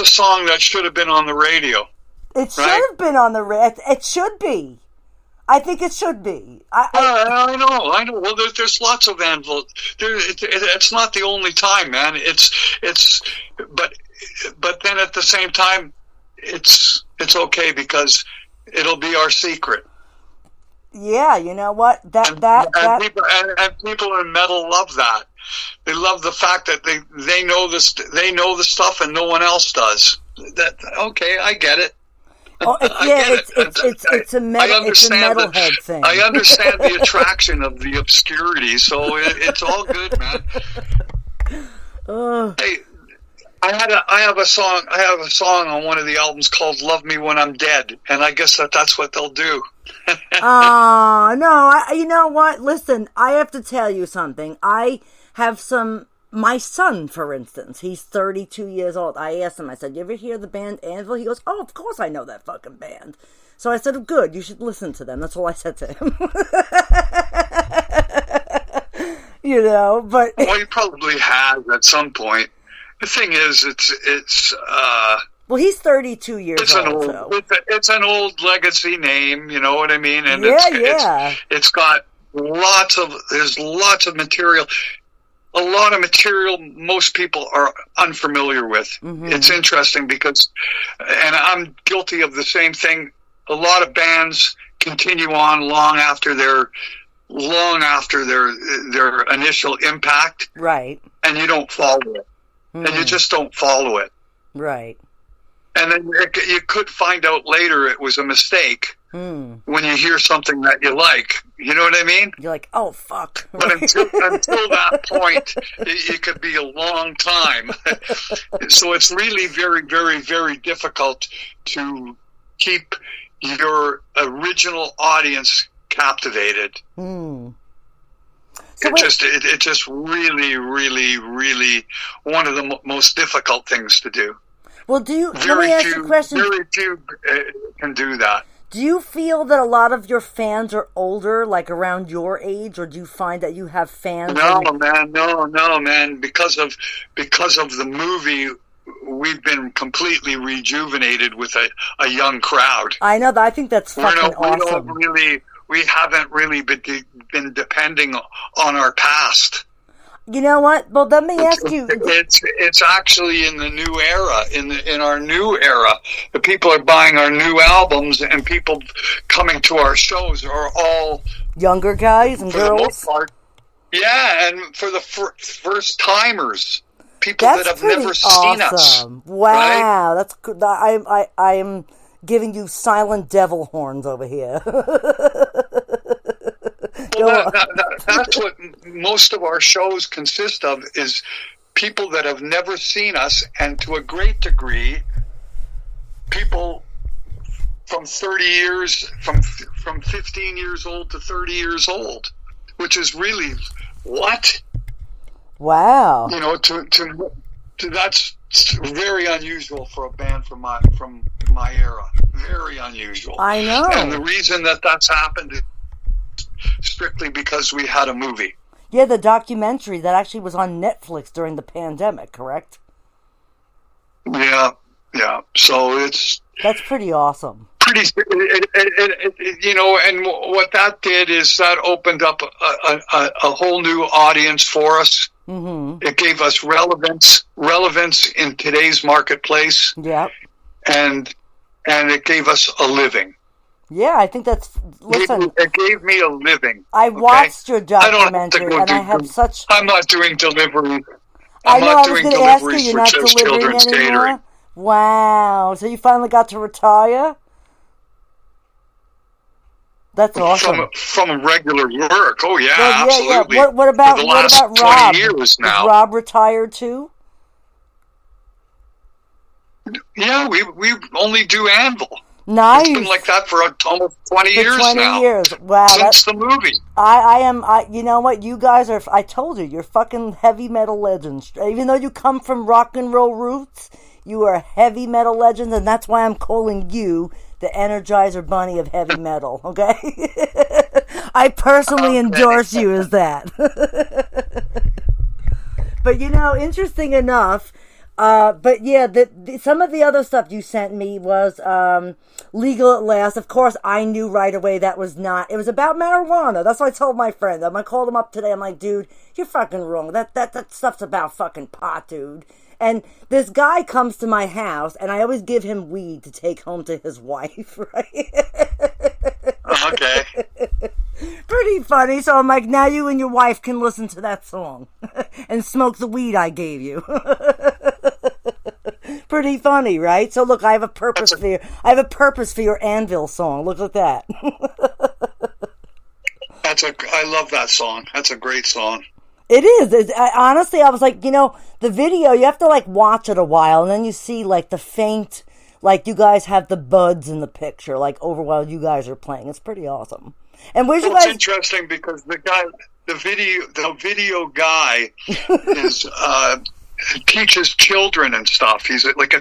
song that should have been on the radio. It should have been on the radio. It should be. I think it should be. I know. Well, there's lots of Anvil. It's not the only time, man. But then at the same time, it's okay because it'll be our secret. Yeah, you know what? People in metal love that. They love the fact that they know this. They know the stuff and no one else does. Okay, I get it. Oh, it's a metalhead thing. I understand the attraction of the obscurity, so it's all good, man. Hey, I have a song on one of the albums called "Love Me When I'm Dead," and I guess that's what they'll do. Oh no! You know what? Listen, I have to tell you something. I have some. My son, for instance, he's 32 years old. I asked him, I said, you ever hear the band Anvil? He goes, oh, of course I know that fucking band. So I said, oh, good, you should listen to them. That's all I said to him. But... Well, he probably has at some point. The thing is, it's well, he's 32 years old. It's an old legacy name, you know what I mean? And it's got there's lots of material. A lot of material most people are unfamiliar with. Mm-hmm. It's interesting because, and I'm guilty of the same thing, a lot of bands continue on long after their initial impact. Right. And you don't follow it. Mm-hmm. And you just don't follow it. Right. And then you could find out later it was a mistake. When you hear something that you like, you know what I mean? You're like, oh, fuck. But until that point, it could be a long time. So it's really very, very, very difficult to keep your original audience captivated. So it's just really, really, really one of the most difficult things to do. Well, let me ask you a question. Very few can do that. Do you feel that a lot of your fans are older, like around your age, or do you find that you have fans? No, man. Because of the movie, we've been completely rejuvenated with a young crowd. I know that. I think that's fucking awesome. We haven't really been depending on our past. You know what? Well, let me ask you. It's actually in the new era, in our new era. The people are buying our new albums, and people coming to our shows are all younger guys and girls. For the most part, yeah, and for the first timers, people that have never seen us. Wow, right? that's good. I am giving you silent devil horns over here. Well, that's what most of our shows consist of, is people that have never seen us, and to a great degree, people from 30 years, from 15 years old to 30 years old, which is really what? Wow. You know, to that's very unusual for a band from my era. Very unusual. I know. And the reason that that's happened is strictly because we had a movie. Yeah, the documentary that actually was on Netflix during the pandemic, correct? Yeah. So that's pretty awesome. You know, and what that did is that opened up a whole new audience for us. Mm-hmm. It gave us relevance in today's marketplace. Yep. And it gave us a living. Yeah, I think that's... Listen, it gave me a living. I watched your documentary, and I have such... I'm not doing delivery. I was going to ask you, you're not delivering anymore? Catering. Wow. So you finally got to retire? That's awesome. From regular work. Oh, yeah, absolutely. Yeah. What about Rob? 20 years now. Is Rob retired too? Yeah, we only do Anvil. Nice. It's been like that for almost 20 years now. 20 years. Wow. Since the movie. You know what? You guys are, I told you, you're fucking heavy metal legends. Even though you come from rock and roll roots, you are heavy metal legends, and that's why I'm calling you the Energizer Bunny of heavy metal, okay? I personally endorse you as that. But, you know, interesting enough... but yeah, some of the other stuff you sent me was Legal at Last. Of course, I knew right away that was not. It was about marijuana. That's what I told my friend. I called him up today. I'm like, dude, you're fucking wrong. That stuff's about fucking pot, dude. And this guy comes to my house, and I always give him weed to take home to his wife, right? Okay. Pretty funny. So I'm like, now you and your wife can listen to that song and smoke the weed I gave you. Pretty funny, right? So look, I have a purpose for you. I have a purpose for your Anvil song. Look at that. I love that song. That's a great song. It is. Honestly, I was like, you know, the video, you have to like watch it a while, and then you see like the faint, like you guys have the buds in the picture, like over while you guys are playing. It's pretty awesome. And where's you guys? It's interesting because the video guy is teaches children and stuff. He's like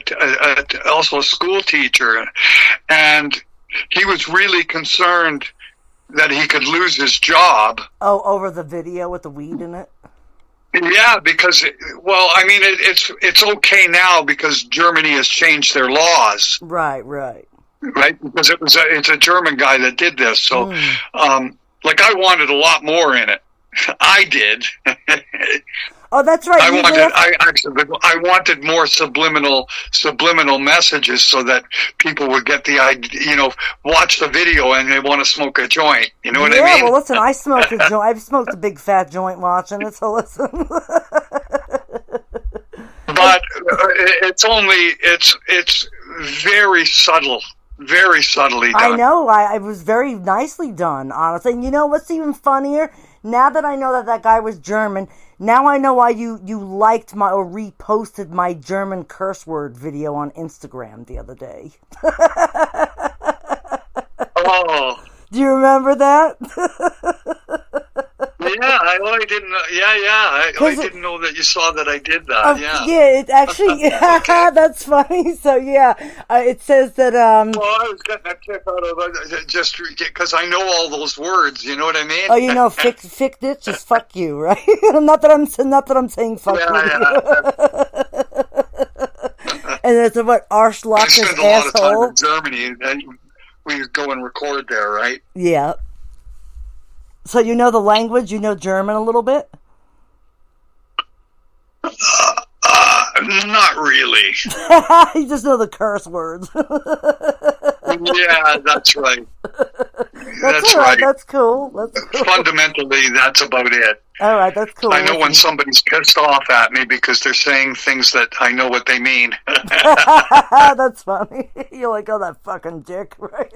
also a school teacher, and he was really concerned that he could lose his job. Oh, over the video with the weed in it? Yeah, because, well, I mean, it's okay now because Germany has changed their laws. Right. Right, because it's a German guy that did this. So, like, I wanted a lot more in it. I did. Oh, that's right. I wanted more subliminal messages so that people would get the idea, you know, watch the video and they want to smoke a joint. You know what I mean? Yeah, well, listen, I smoked a joint. I've smoked a big fat joint watching it, so listen. But it's very subtle. Very subtly done. I know. I was very nicely done, honestly. And you know what's even funnier? Now that I know that guy was German, now I know why you liked or reposted my German curse word video on Instagram the other day. Oh. Do you remember that? Yeah, I didn't know. I didn't know that you saw that I did that. Yeah, it actually. Okay. That's funny. So yeah, it says that. Well, I was getting a kick out of it just because I know all those words. You know what I mean? Oh, you know, fick it, just fuck you, right? not that I'm saying fuck you. And it's about Arschloch is asshole. I spent a lot of time in Germany, and we go and record there, right? Yeah. So you know the language? You know German a little bit? Not really. You just know the curse words. Yeah, that's right. That's all right. That's cool. That's cool. Fundamentally, that's about it. All right, that's cool. I know when somebody's pissed off at me because they're saying things that I know what they mean. That's funny. You're like, oh, that fucking dick, right?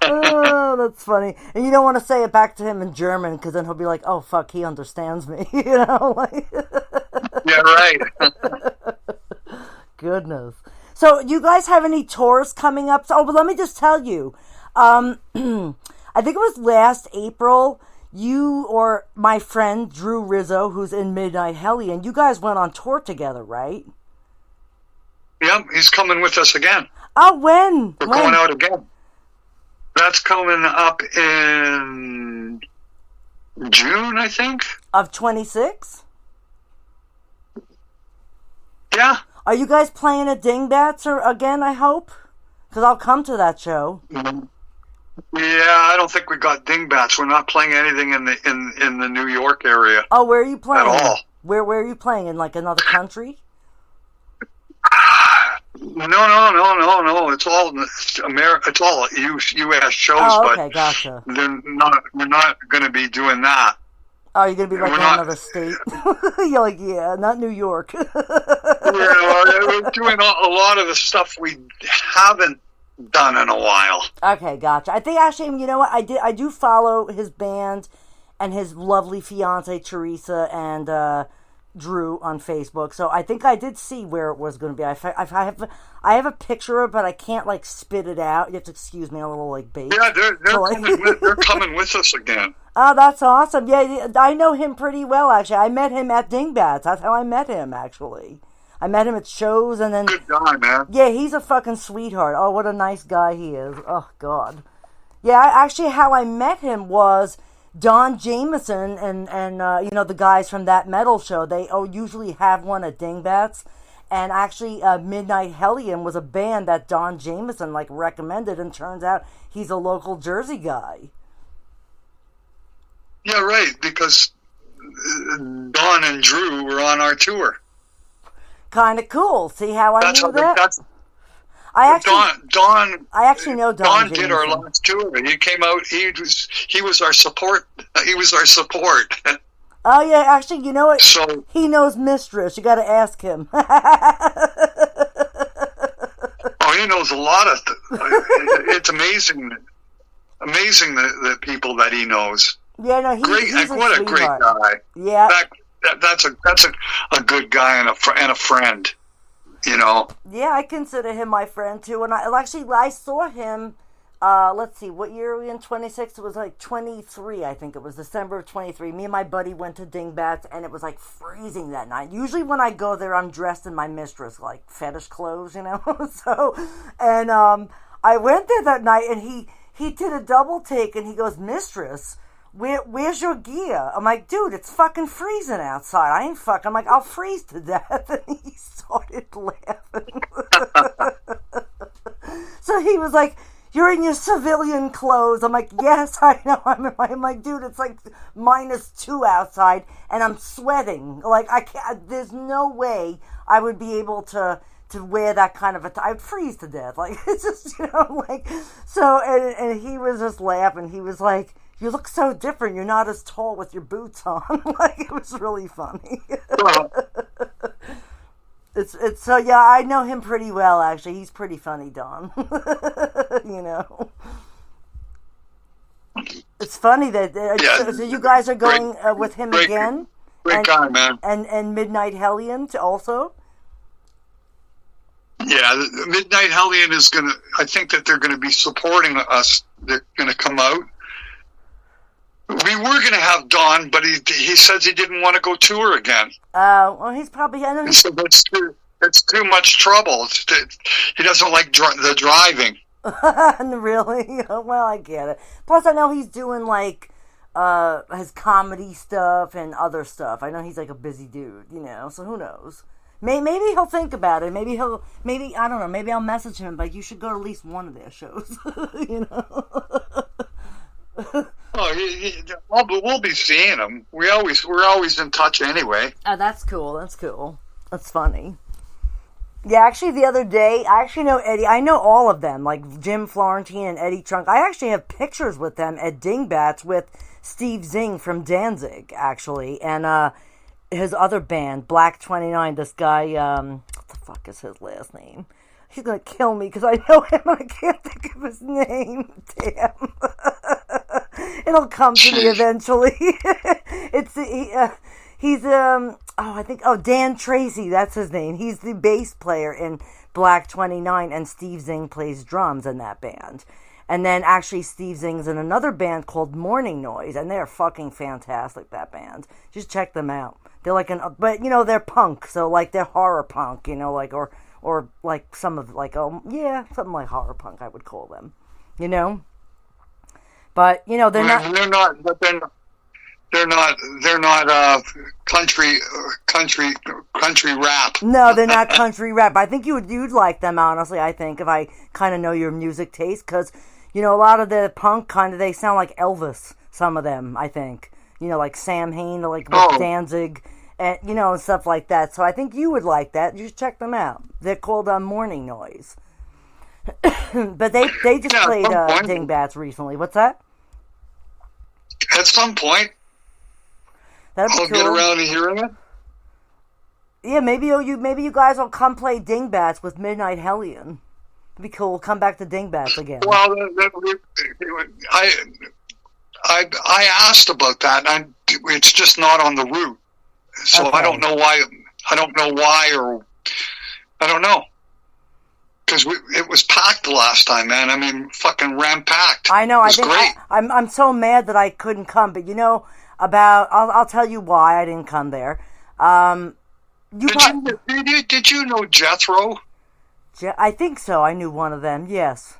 Oh, that's funny. And you don't want to say it back to him in German because then he'll be like, oh, fuck, he understands me. You know? Like... Yeah, right. Goodness. So, you guys have any tours coming up? Oh, but let me just tell you. I think it was last April, you or my friend Drew Rizzo, who's in Midnight Hellion, you guys went on tour together, right? Yep, he's coming with us again. Oh, when? We're going out again. That's coming up in June, I think. Of 26? Yeah. Are you guys playing at Dingbats again, I hope? Because I'll come to that show. Mm-hmm. Yeah, I don't think we got Dingbats. We're not playing anything in the New York area. Oh, where are you playing? At all. Where are you playing? In like another country? No. It's all America. It's all U.S. shows. Oh, okay, but gotcha. We're not going to be doing that. Oh, you're going to be like in another state? You're like, yeah, not New York. We're doing a lot of the stuff we haven't done in a while. Okay, gotcha. I think actually, you know what? I do follow his band and his lovely fiance Teresa and Drew on Facebook. So I think I did see where it was going to be. I have a picture of it, but I can't like spit it out. You have to excuse me, a little like bait. Yeah, they're coming with us again. Oh, that's awesome. Yeah, I know him pretty well, actually. I met him at Dingbats. That's how I met him, actually. I met him at shows and then... Good guy, man. Yeah, he's a fucking sweetheart. Oh, what a nice guy he is. Oh, God. Yeah, actually, how I met him was Don Jameson and you know, the guys from That Metal Show. They usually have one at Dingbats. And actually, Midnight Hellion was a band that Don Jameson, like, recommended. And turns out he's a local Jersey guy. Yeah, right, because Don and Drew were on our tour. Kind of cool. See how I knew that? I actually know Don. Don did our last tour. He came out. He was our support. He was our support. Oh yeah, actually, you know what? So he knows Mistress. You got to ask him. Oh, he knows a lot of. It's amazing the people that he knows. Yeah, no, he's what a great guy. Yeah, that's a good guy and a friend. You know. Yeah, I consider him my friend too. And I saw him. Let's see, what year are we in? 26. It was like 23. I think it was December of 23. Me and my buddy went to Dingbats, and it was like freezing that night. Usually when I go there, I'm dressed in my Mistress like fetish clothes, you know. So, and I went there that night, and he did a double take, and he goes, "Mistress, where's your gear?" I'm like, "Dude, it's fucking freezing outside. I ain't fucking." I'm like, "I'll freeze to death." And he started laughing. So he was like, "You're in your civilian clothes." I'm like, "Yes, I know." I'm like, "Dude, it's like -2 outside, and I'm sweating. Like, I can't. There's no way I would be able to wear that kind of I'd freeze to death. Like, it's just, you know, like." So, and he was just laughing. He was like, "You look so different. You're not as tall with your boots on." Like, it was really funny. It's so, yeah, I know him pretty well, actually. He's pretty funny, Don. You know. It's funny that so you guys are going with him again? Great guy, man. And Midnight Hellion also? Yeah, Midnight Hellion is going to, I think that they're going to be supporting us. They're going to come out. We were going to have Don, but he says he didn't want to go tour again. Well, he's probably... So it's too much trouble. He doesn't like the driving. Really? Well, I get it. Plus, I know he's doing, like, his comedy stuff and other stuff. I know he's, like, a busy dude, you know, so who knows? Maybe he'll think about it. Maybe I don't know, maybe I'll message him, like, you should go to at least one of their shows, you know? Oh, we'll be seeing him. We're always in touch anyway. Oh, that's cool. That's cool. That's funny. Yeah, actually, the other day, I actually know Eddie. I know all of them, like Jim Florentine and Eddie Trunk. I actually have pictures with them at Dingbats with Steve Zing from Danzig, actually, and his other band, Black 29. This guy, what the fuck is his last name? He's gonna kill me because I know him and I can't think of his name. Damn. It'll come to me eventually. Dan Tracy, that's his name. He's the bass player in Black 29, and Steve Zing plays drums in that band. And then actually Steve Zing's in another band called Morning Noise, and they're fucking fantastic, that band. Just check them out. They're like but they're punk, so like they're horror punk, like, or like some of something like horror punk, I would call them, But they're not. They're not country rap. No, they're not country rap. I think you'd like them, honestly. I think if I kind of know your music taste, because a lot of the punk they sound like Elvis. Some of them, I think, like Sam Hain, like with Danzig, and and stuff like that. So I think you would like that. You should check them out. They're called Morning Noise. But they just played Dingbats recently. What's that? At some point, I'll cool. Get around to hearing it. Yeah, maybe you guys will come play Dingbats with Midnight Hellion. It'd be cool. We'll come back to Dingbats again. Well, I asked about that, and it's just not on the route. So okay. I don't know why, or I don't know. Because it was packed the last time, man. I mean, fucking ram-packed. I know. It was great. I'm so mad that I couldn't come, but I'll tell you why I didn't come there. Did you know Jethro? I think so. I knew one of them. Yes.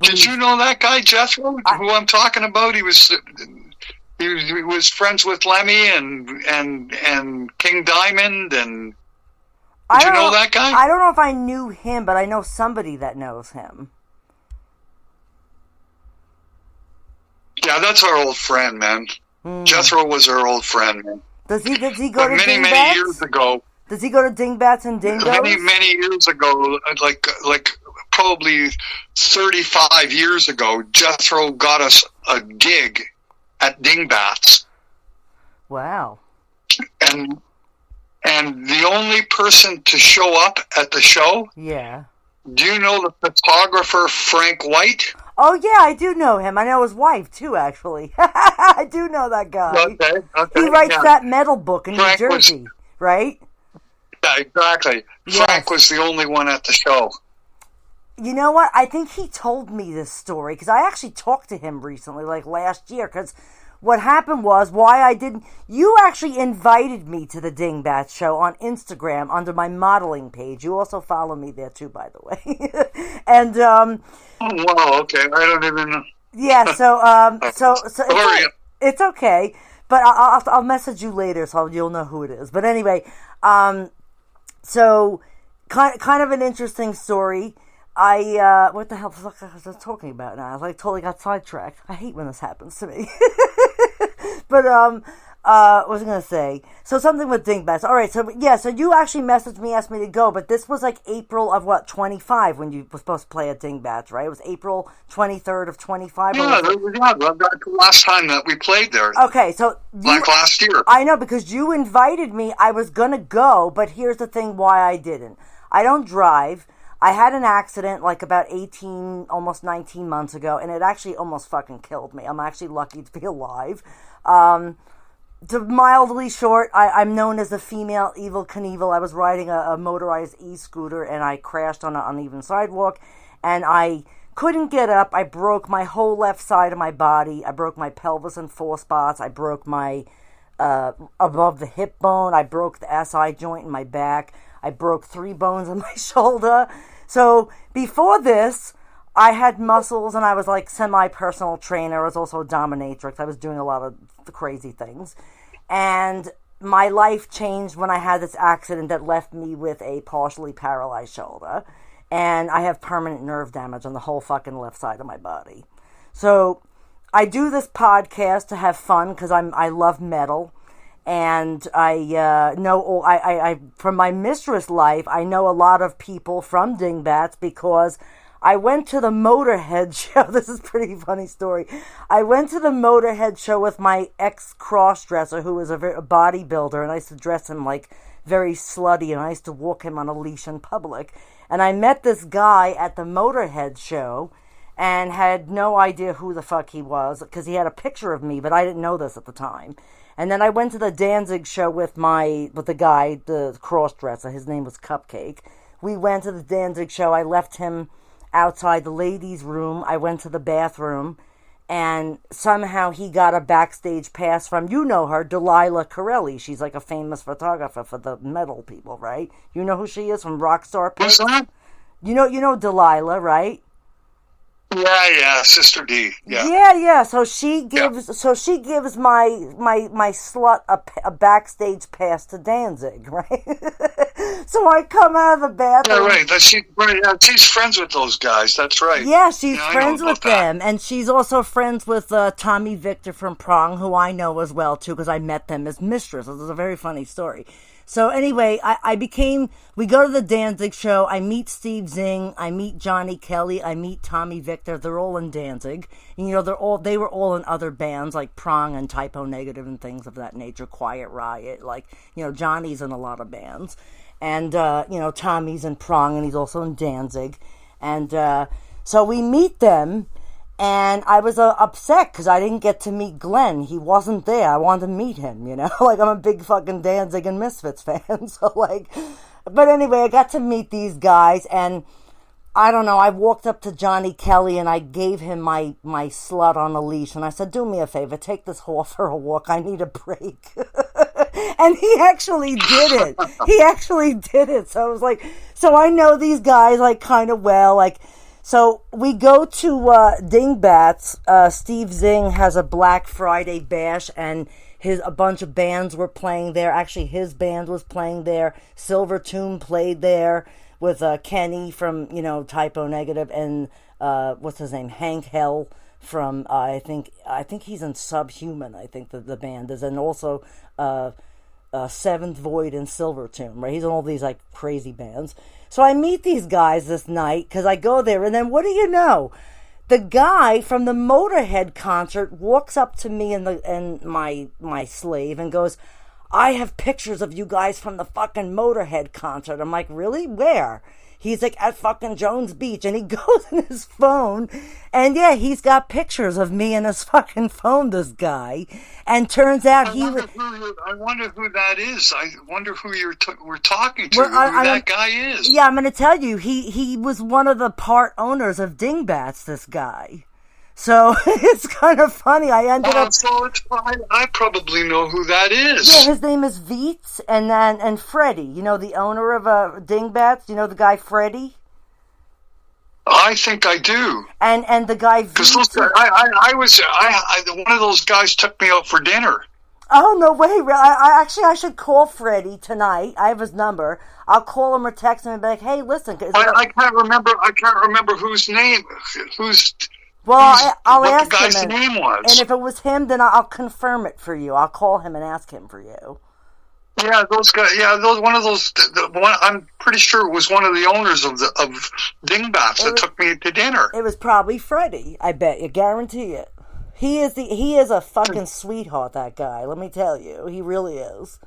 Did you know that guy Jethro? Who I'm talking about? He was friends with Lemmy and King Diamond and. Did you know that guy? I don't know if I knew him, but I know somebody that knows him. Yeah, that's our old friend, man. Jethro was our old friend, man. Does he go to Dingbats? Many years ago. Does he go to Dingbats and Dingos? Many years ago, like probably 35 years ago, Jethro got us a gig at Dingbats. Wow. And the only person to show up at the show. Yeah. Do you know the photographer Frank White? Oh yeah, I do know him. I know his wife too, actually. I do know that guy. Okay. He writes that metal book in New Jersey, right? Yeah, exactly. Yes. Frank was the only one at the show. You know what? I think he told me this story because I actually talked to him recently, like last year, because what happened was you actually invited me to the Dingbats show on Instagram under my modeling page. You also follow me there too, by the way. And oh wow, okay. I don't even know. Yeah, so it's okay. But I'll message you later so you'll know who it is. But anyway, so kind of an interesting story. What the hell was I talking about now? I totally got sidetracked. I hate when this happens to me. But, what was I going to say? So something with Dingbats. All right, so you actually messaged me, asked me to go, but this was like April of 25 when you were supposed to play at Dingbats, right? It was April 23rd of 25? Yeah, that's the last time that we played there. Okay, so last year. I know, because you invited me. I was going to go, but here's the thing why I didn't. I don't drive. I had an accident like about 18, almost 19 months ago, and it actually almost fucking killed me. I'm actually lucky to be alive. To mildly short, I'm known as the female Evel Knievel. I was riding a motorized e-scooter, and I crashed on an uneven sidewalk, and I couldn't get up. I broke my whole left side of my body. I broke my pelvis in 4 spots. I broke my above the hip bone. I broke the SI joint in my back. I broke 3 bones in my shoulder. So before this, I had muscles, and I was like semi-personal trainer. I was also a dominatrix. I was doing a lot of crazy things. And my life changed when I had this accident that left me with a partially paralyzed shoulder. And I have permanent nerve damage on the whole fucking left side of my body. So I do this podcast to have fun because I love metal. And I know I from my mistress life, I know a lot of people from Dingbats because I went to the Motorhead show. This is a pretty funny story. I went to the Motorhead show with my ex-crossdresser who was a bodybuilder, and I used to dress him like very slutty, and I used to walk him on a leash in public. And I met this guy at the Motorhead show and had no idea who the fuck he was because he had a picture of me, but I didn't know this at the time. And then I went to the Danzig show with the guy, the cross-dresser. His name was Cupcake. We went to the Danzig show. I left him outside the ladies' room. I went to the bathroom, and somehow he got a backstage pass from, you know her, Delilah Corelli. She's like a famous photographer for the metal people, right? You know who she is from Rockstar Pics? What's that? You know Delilah, right? Yeah, Sister D. Yeah. So she gives my slut a backstage pass to Danzig, right? So I come out of the bathroom. Yeah, right. She's friends with those guys. That's right. Yeah, she's friends with them, and she's also friends with Tommy Victor from Prong, who I know as well too, because I met them as Mistress. This is a very funny story. So anyway, we go to the Danzig show, I meet Steve Zing, I meet Johnny Kelly, I meet Tommy Victor, they're all in Danzig. And, they were all in other bands like Prong and Typo Negative and things of that nature, Quiet Riot, Johnny's in a lot of bands. And, Tommy's in Prong and he's also in Danzig. And, so we meet them. And I was upset because I didn't get to meet Glenn. He wasn't there. I wanted to meet him, I'm a big fucking Danzig and Misfits fan. But anyway, I got to meet these guys, and I don't know, I walked up to Johnny Kelly and I gave him my slut on a leash, and I said, do me a favor, take this whore for a walk. I need a break. And he actually did it. So I was so I know these guys kind of well, So we go to Dingbats. Steve Zing has a Black Friday bash, and a bunch of bands were playing there. Actually, his band was playing there. Silver Tomb played there with Kenny from Typo Negative, and what's his name, Hank Hell from I think he's in Subhuman. I think the band is, and also Seventh Void and Silver Tomb. Right, he's in all these crazy bands. So I meet these guys this night because I go there, and then what do you know? The guy from the Motorhead concert walks up to me and my slave and goes, I have pictures of you guys from the fucking Motorhead concert. I'm like, really? Where? He's at fucking Jones Beach, and he goes in his phone, and yeah, he's got pictures of me in his fucking phone, this guy, and turns out I wonder who that is. I wonder who we're talking to, that guy is. Yeah, I'm going to tell you, he was one of the part owners of Dingbats, this guy. So it's kind of funny. I ended up. So I probably know who that is. Yeah, his name is Vietz, and Freddie. The owner of Dingbats. The guy Freddie. I think I do. And the guy Vietz. Because one of those guys took me out for dinner. Oh no way! I should call Freddie tonight. I have his number. I'll call him or text him and be like, "Hey, listen." I can't remember whose name. Well, I'll ask the guy's him. name was. And if it was him, then I'll confirm it for you. I'll call him and ask him for you. Yeah, those guys. Yeah, I'm pretty sure it was one of the owners of Dingbats that took me to dinner. It was probably Freddie. I bet you, guarantee it. He is a fucking sweetheart. That guy. Let me tell you, he really is.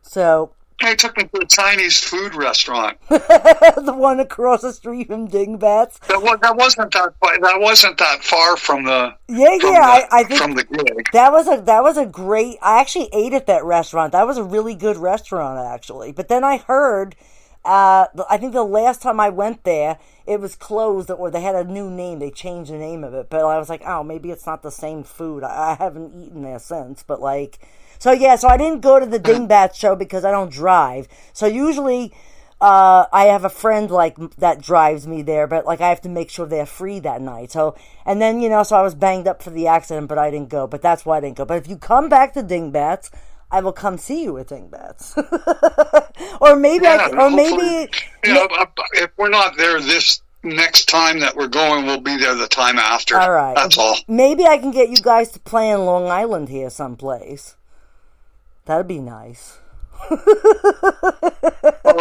So. He took me to a Chinese food restaurant. The one across the street from Dingbats. That wasn't that far from the. I think from the gig. That was a great. I actually ate at that restaurant. That was a really good restaurant, actually. But then I heard, I think the last time I went there, it was closed, or they had a new name. They changed the name of it. But I was like, oh, maybe it's not the same food. I haven't eaten there since. But So I didn't go to the Dingbats show because I don't drive. So usually, I have a friend that drives me there, but I have to make sure they're free that night. So, and then, so I was banged up for the accident, but I didn't go. But that's why I didn't go. But if you come back to Dingbats, I will come see you at Dingbats. Or maybe if we're not there this next time that we're going, we'll be there the time after. All right. That's all. Maybe I can get you guys to play in Long Island here someplace. That'd be nice. Well,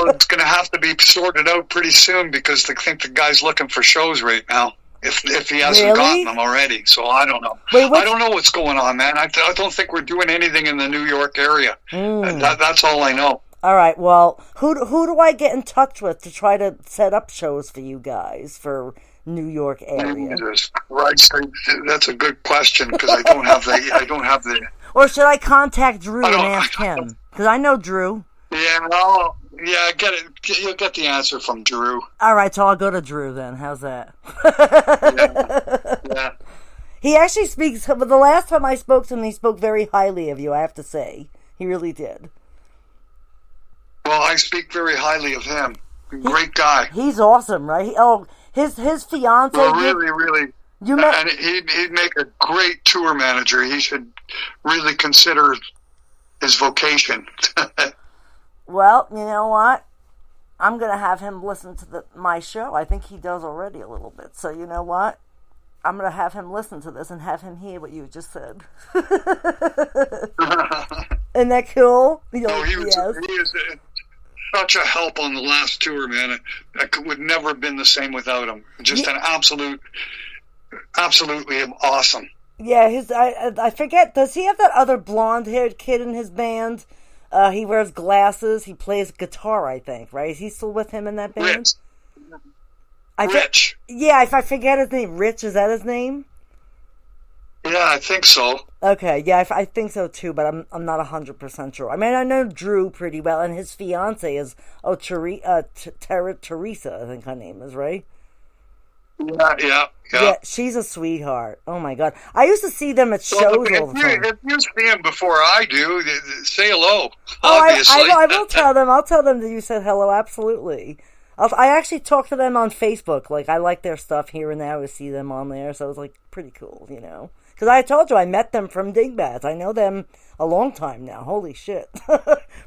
it's going to have to be sorted out pretty soon because I think the guy's looking for shows right now. If he hasn't gotten them already, so I don't know. I don't know what's going on, man. I don't think we're doing anything in the New York area. That's all I know. All right. Well, who do I get in touch with to try to set up shows for you guys for New York area? Jesus Christ, that's a good question because I don't have the. Or should I contact Drew and ask him? Because I know Drew. Yeah, get it. You'll get the answer from Drew. All right, so I'll go to Drew then. How's that? Yeah. He actually speaks. But the last time I spoke to him, he spoke very highly of you. I have to say, he really did. Well, I speak very highly of him. Great guy. He's awesome, right? His fiance. Well, really. And he'd make a great tour manager. He should really consider his vocation. Well, you know what? I'm going to have him listen to my show. I think he does already a little bit. So you know what? I'm going to have him listen to this and have him hear what you just said. Isn't that cool? He is such a help on the last tour, man. I would never have been the same without him. Just an absolutely awesome. Yeah, I forget, does he have that other blonde-haired kid in his band? He wears glasses. He plays guitar, I think, right? Is he still with him in that band? Rich. Yeah, if I forget his name. Rich, is that his name? Yeah, I think so. Okay, yeah, I think so too, but I'm not 100% sure. I mean, I know Drew pretty well, and his fiance is Teresa, I think her name is, right? Yeah. Yeah, she's a sweetheart. Oh my God, I used to see them at shows all the time. If you see him before I do, say hello. Oh, obviously. I will tell them. I'll tell them that you said hello. Absolutely. I actually talk to them on Facebook. Like, I like their stuff here and there. I see them on there, so it's like pretty cool, you know. Because I told you I met them from Dingbats. I know them a long time now. Holy shit.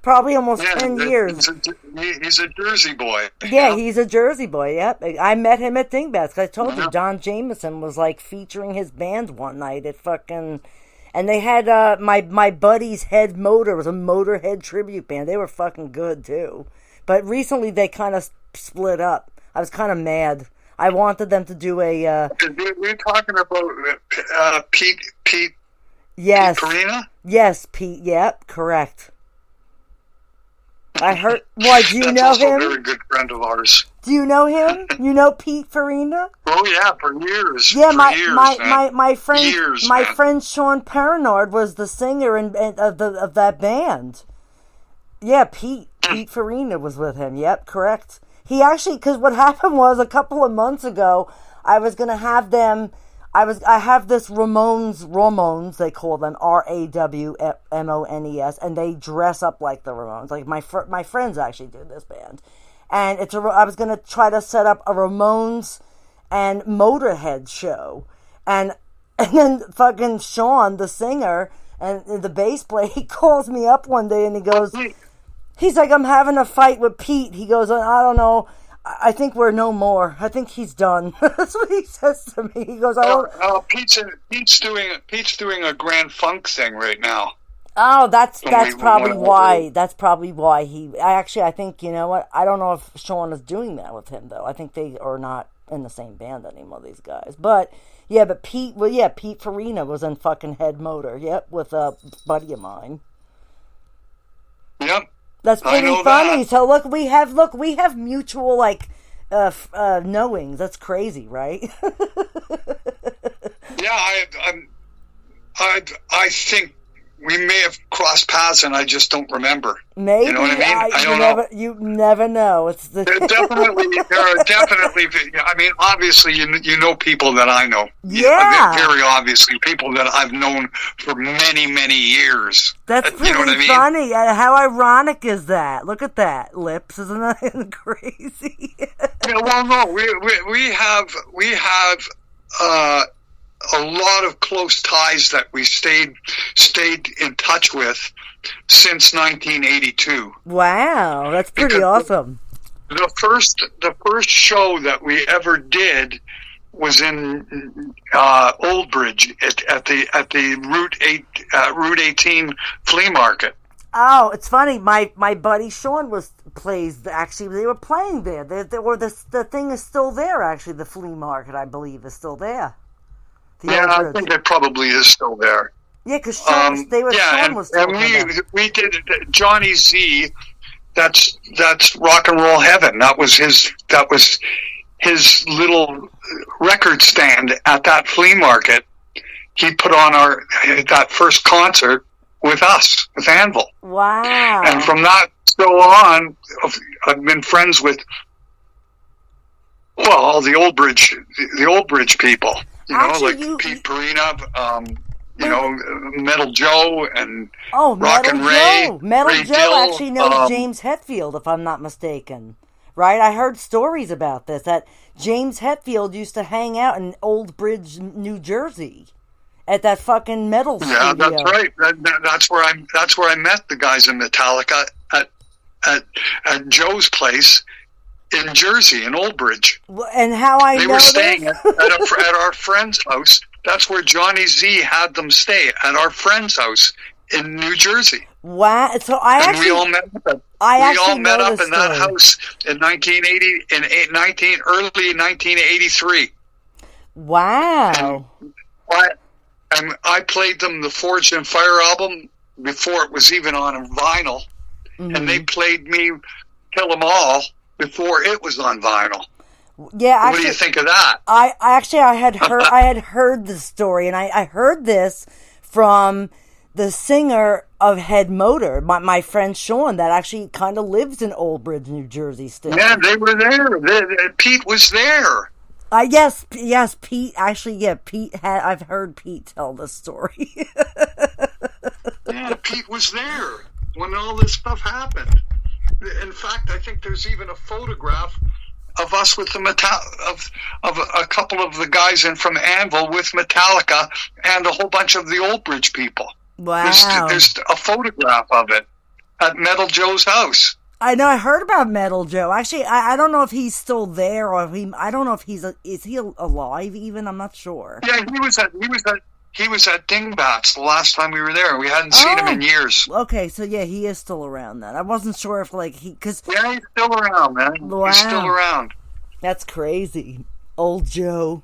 Probably almost 10 years. He's a Jersey boy. Yeah, he's a Jersey boy, yep. I met him at Dingbats. I told you, Don Jameson was, like, featuring his band one night at fucking... And they had, my buddy's Head Motor. It was a Motorhead tribute band. They were fucking good, too. But recently they kind of split up. I was kind of mad. I wanted them to do a... We're talking about Pete... Yes. Pete Farina? Yes, Pete. Yep, correct. I heard... Why, do you know him? That's also a very good friend of ours. Do you know him? You know Pete Farina? Oh, yeah, for years. Yeah, my friend Sean Paranard was the singer of that band. Yeah, Pete Farina was with him. Yep, correct. He actually, because what happened was a couple of months ago, I was going to have them, I have this Ramones, they call them, Rawmones, and they dress up like the Ramones. Like, my friends actually do this band. And I was going to try to set up a Ramones and Motorhead show. And then fucking Sean, the singer, and the bass player, he calls me up one day and he goes... He's like, I'm having a fight with Pete. He goes, I don't know. I think we're no more. I think he's done. That's what he says to me. He goes, Pete's doing a Grand Funk thing right now. Oh, that's probably why. That's probably why I think, you know what? I don't know if Sean is doing that with him, though. I think they are not in the same band anymore, these guys. But Pete Farina was in fucking Head Motor. Yep, with a buddy of mine. Yep. That's pretty funny. That. So we have mutual knowings. That's crazy, right? Yeah, I think we may have crossed paths, and I just don't remember. Maybe. You know what I mean? I don't know. You never know. It's there are definitely. I mean, obviously, you know people that I know. Yeah. Very obviously, people that I've known for many, many years. That's pretty funny. How ironic is that? Look at that, Lips. Isn't that crazy? Well, no, we have a lot of close ties that we stayed in touch with since 1982. Wow, that's pretty awesome. the first show that we ever did was in Old Bridge at the Route 18 flea market. Oh, it's funny. My buddy Sean plays. Actually, they were playing there. The thing is still there. Actually, the flea market, I believe, is still there. I think it probably is still there. Yeah, because Sean was talking about. We did Johnny Z. That's rock and roll heaven. That was his little record stand at that flea market. He put on that first concert with us, with Anvil. Wow. And from that show on, I've been friends with, all the Old Bridge people. Actually, like Pete Perina, Metal Joe and Rock and Ray. Metal Joe actually knows James Hetfield, if I'm not mistaken. Right? I heard stories about this, that James Hetfield used to hang out in Old Bridge, New Jersey, at that fucking metal studio. Yeah, that's right. That's where I met the guys in Metallica at Joe's place in Jersey, in Old Bridge. And how they were staying at our friend's house. That's where Johnny Z had them stay, at our friend's house in New Jersey. Wow! So we all met up in that house in 1980, early 1983. Wow! And I played them the Forged in Fire album before it was even on vinyl, and they played me Kill 'Em All before it was on vinyl. Yeah, actually, what do you think of that? I had heard the story, and I heard this from the singer of Head Motor, my friend Sean, that actually kind of lives in Old Bridge, New Jersey still. Yeah, they were there. Pete was there. Yes, Pete. Actually, yeah, I've heard Pete tell the story. Yeah, Pete was there when all this stuff happened. In fact, I think there's even a photograph of us with of a couple of the guys in from Anvil with Metallica and a whole bunch of the Old Bridge people. Wow. There's a photograph of it at Metal Joe's house. I know. I heard about Metal Joe. Actually, I don't know if he's still there, or I don't know if is he alive even? I'm not sure. Yeah, he was at Dingbats the last time we were there. We hadn't seen him in years. Okay, so yeah, he is still around then. I wasn't sure if yeah, he's still around, man. Wow. He's still around. That's crazy. Old Joe.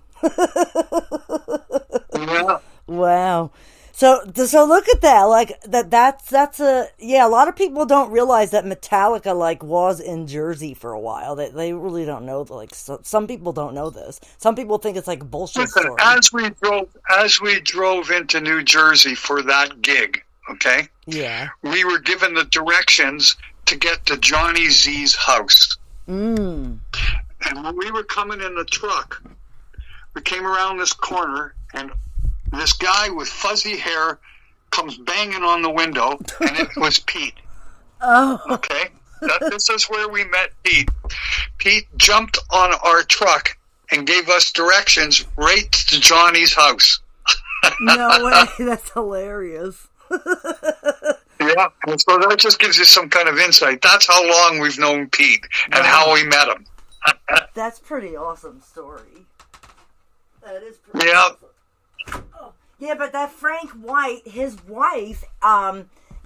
Yeah. Wow. So look at that. That's a lot of people don't realize that Metallica was in Jersey for a while. They really don't know. Some people don't know this. Some people think it's bullshit. Listen, story. as we drove into New Jersey for that gig, okay? Yeah. We were given the directions to get to Johnny Z's house. Mm. And when we were coming in the truck, we came around this corner, and this guy with fuzzy hair comes banging on the window, and it was Pete. Oh. Okay? This is where we met Pete. Pete jumped on our truck and gave us directions right to Johnny's house. No way. That's hilarious. Yeah, and so that just gives you some kind of insight. That's how long we've known Pete and how we met him. That's pretty awesome story. That is pretty awesome. Oh, yeah, but that Frank White, his wife,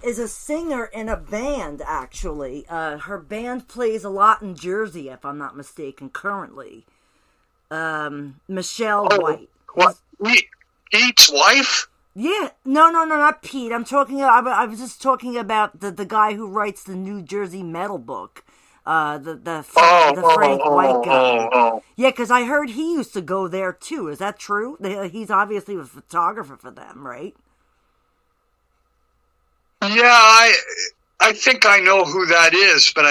is a singer in a band, actually. Her band plays a lot in Jersey, if I'm not mistaken, currently. Michelle White. What? Pete's wife? Yeah. No, not Pete. I was just talking about the guy who writes the New Jersey metal book. The Frank White guy. Yeah, because I heard he used to go there too. Is that true? He's obviously a photographer for them, right? Yeah, I think I know who that is, but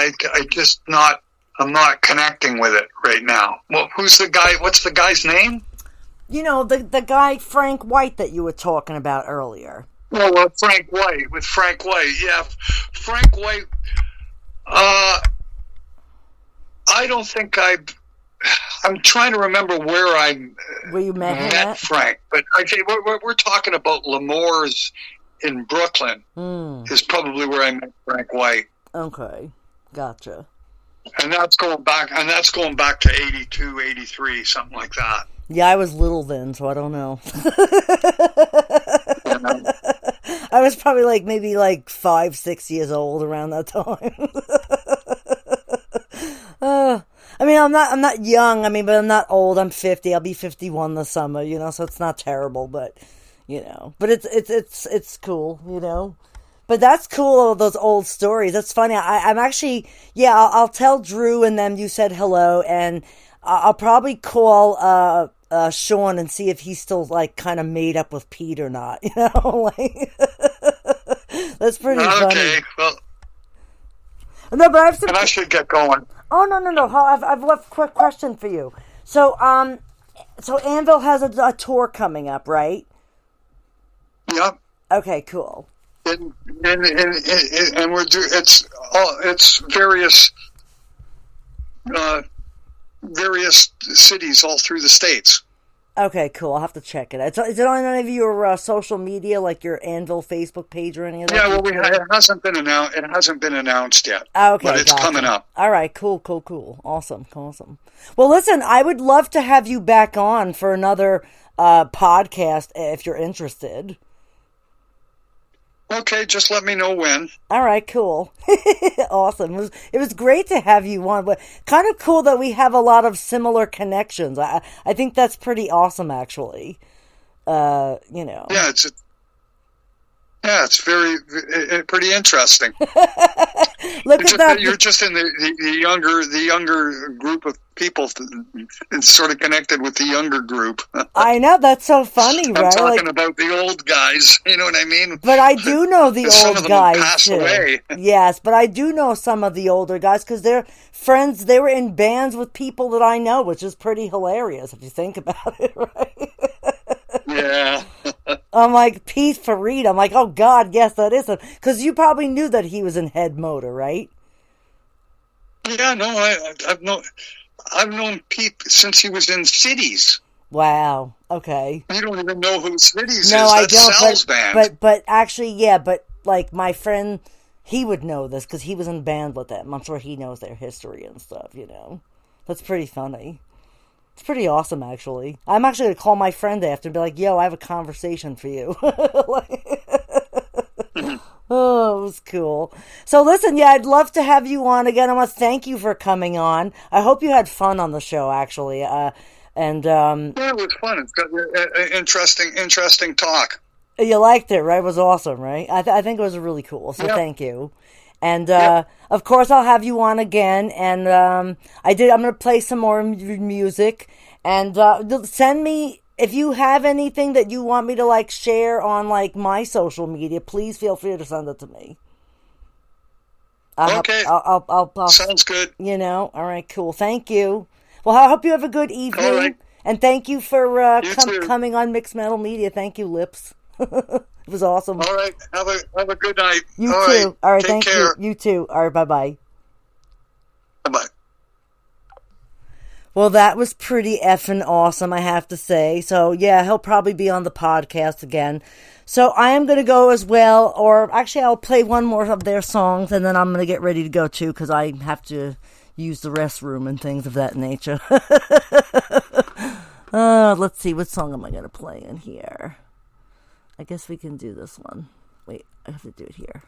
I'm not connecting with it right now. Well, who's the guy? What's the guy's name? You know, the guy Frank White that you were talking about earlier. Oh, Frank White. Yeah, Frank White. I don't think I'm trying to remember where you met Frank, but I think we're talking about L'Amour's in Brooklyn. Is probably where I met Frank White. Okay, gotcha. And that's going back. And that's going back to 82, 83, something like that. Yeah, I was little then, so I don't know. Yeah. I was probably like maybe like 5, 6 years old around that time. I mean, I'm not young. I mean, but I'm not old. I'm 50. I'll be 51 this summer. You know, so it's not terrible, but you know, but it's cool. You know. But that's cool, all those old stories. That's funny. I'm actually, yeah, I'll tell Drew and them you said hello, and I'll probably call Sean and see if he's still, like, kind of made up with Pete or not. You know, like, that's pretty funny. Okay, well, No, but I have some... and I should get going. Oh, no. I've a quick question for you. So Anvil has a tour coming up, right? Yep. Okay, cool. And we're it's various cities all through the states. Okay, cool. I'll have to check it. Is it on any of your social media, like your Anvil Facebook page or any of that? Yeah, well, it hasn't been announced. It hasn't been announced yet. Okay, but it's coming up. All right, cool. Awesome. Well, listen, I would love to have you back on for another podcast if you're interested. Okay, just let me know when. All right, cool. Awesome. It was great to have you on, but kind of cool that we have a lot of similar connections. I think that's pretty awesome, actually. You know. Yeah, it's pretty interesting. You're just in the younger group of people. It's sort of connected with the younger group. I know, that's so funny, I'm right? talking about the old guys. You know what I mean? But I do know the some old of them guys passed too. away. Yes, but I do know some of the older guys because they're friends. They were in bands with people that I know, which is pretty hilarious if you think about it, right? Yeah. I'm like, Pete Farid. I'm like, oh God, yes, that is him. Because you probably knew that he was in Head Motor, right? Yeah, no, I've known Pete since he was in Cities. Wow. Okay. You don't even know who Cities no, is. I That's don't. Sal's band. But actually, yeah. But like my friend, he would know this because he was in band with them. I'm sure he knows their history and stuff. You know, that's pretty funny. It's pretty awesome, actually. I'm actually going to call my friend after and be like, yo, I have a conversation for you. Oh, it was cool. So listen, yeah, I'd love to have you on again. I want to thank you for coming on. I hope you had fun on the show, actually. Yeah, it was fun. It's got interesting talk. You liked it, right? It was awesome, right? I think it was really cool. So Thank you. And, of course, I'll have you on again. And, I'm going to play some more music. And, send me, if you have anything that you want me to, like, share on, like, my social media, please feel free to send it to me. Okay. I'll Sounds good. You know? All right, cool. Thank you. Well, I hope you have a good evening. All right. And thank you for, You coming on Mixed Metal Media. Thank you, Lips. It was awesome. All right. Have a good night. You too. All right. Take Thank care. you. You too. All right. Bye-bye. Bye-bye. Well, that was pretty effing awesome, I have to say. So, yeah, he'll probably be on the podcast again. So, I am going to go as well. Or, actually, I'll play one more of their songs, and then I'm going to get ready to go, too, because I have to use the restroom and things of that nature. Let's see. What song am I going to play in here? I guess we can do this one. Wait, I have to do it here.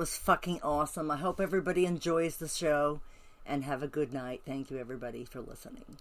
was fucking awesome. I hope everybody enjoys the show, and have a good night. Thank you, everybody, for listening.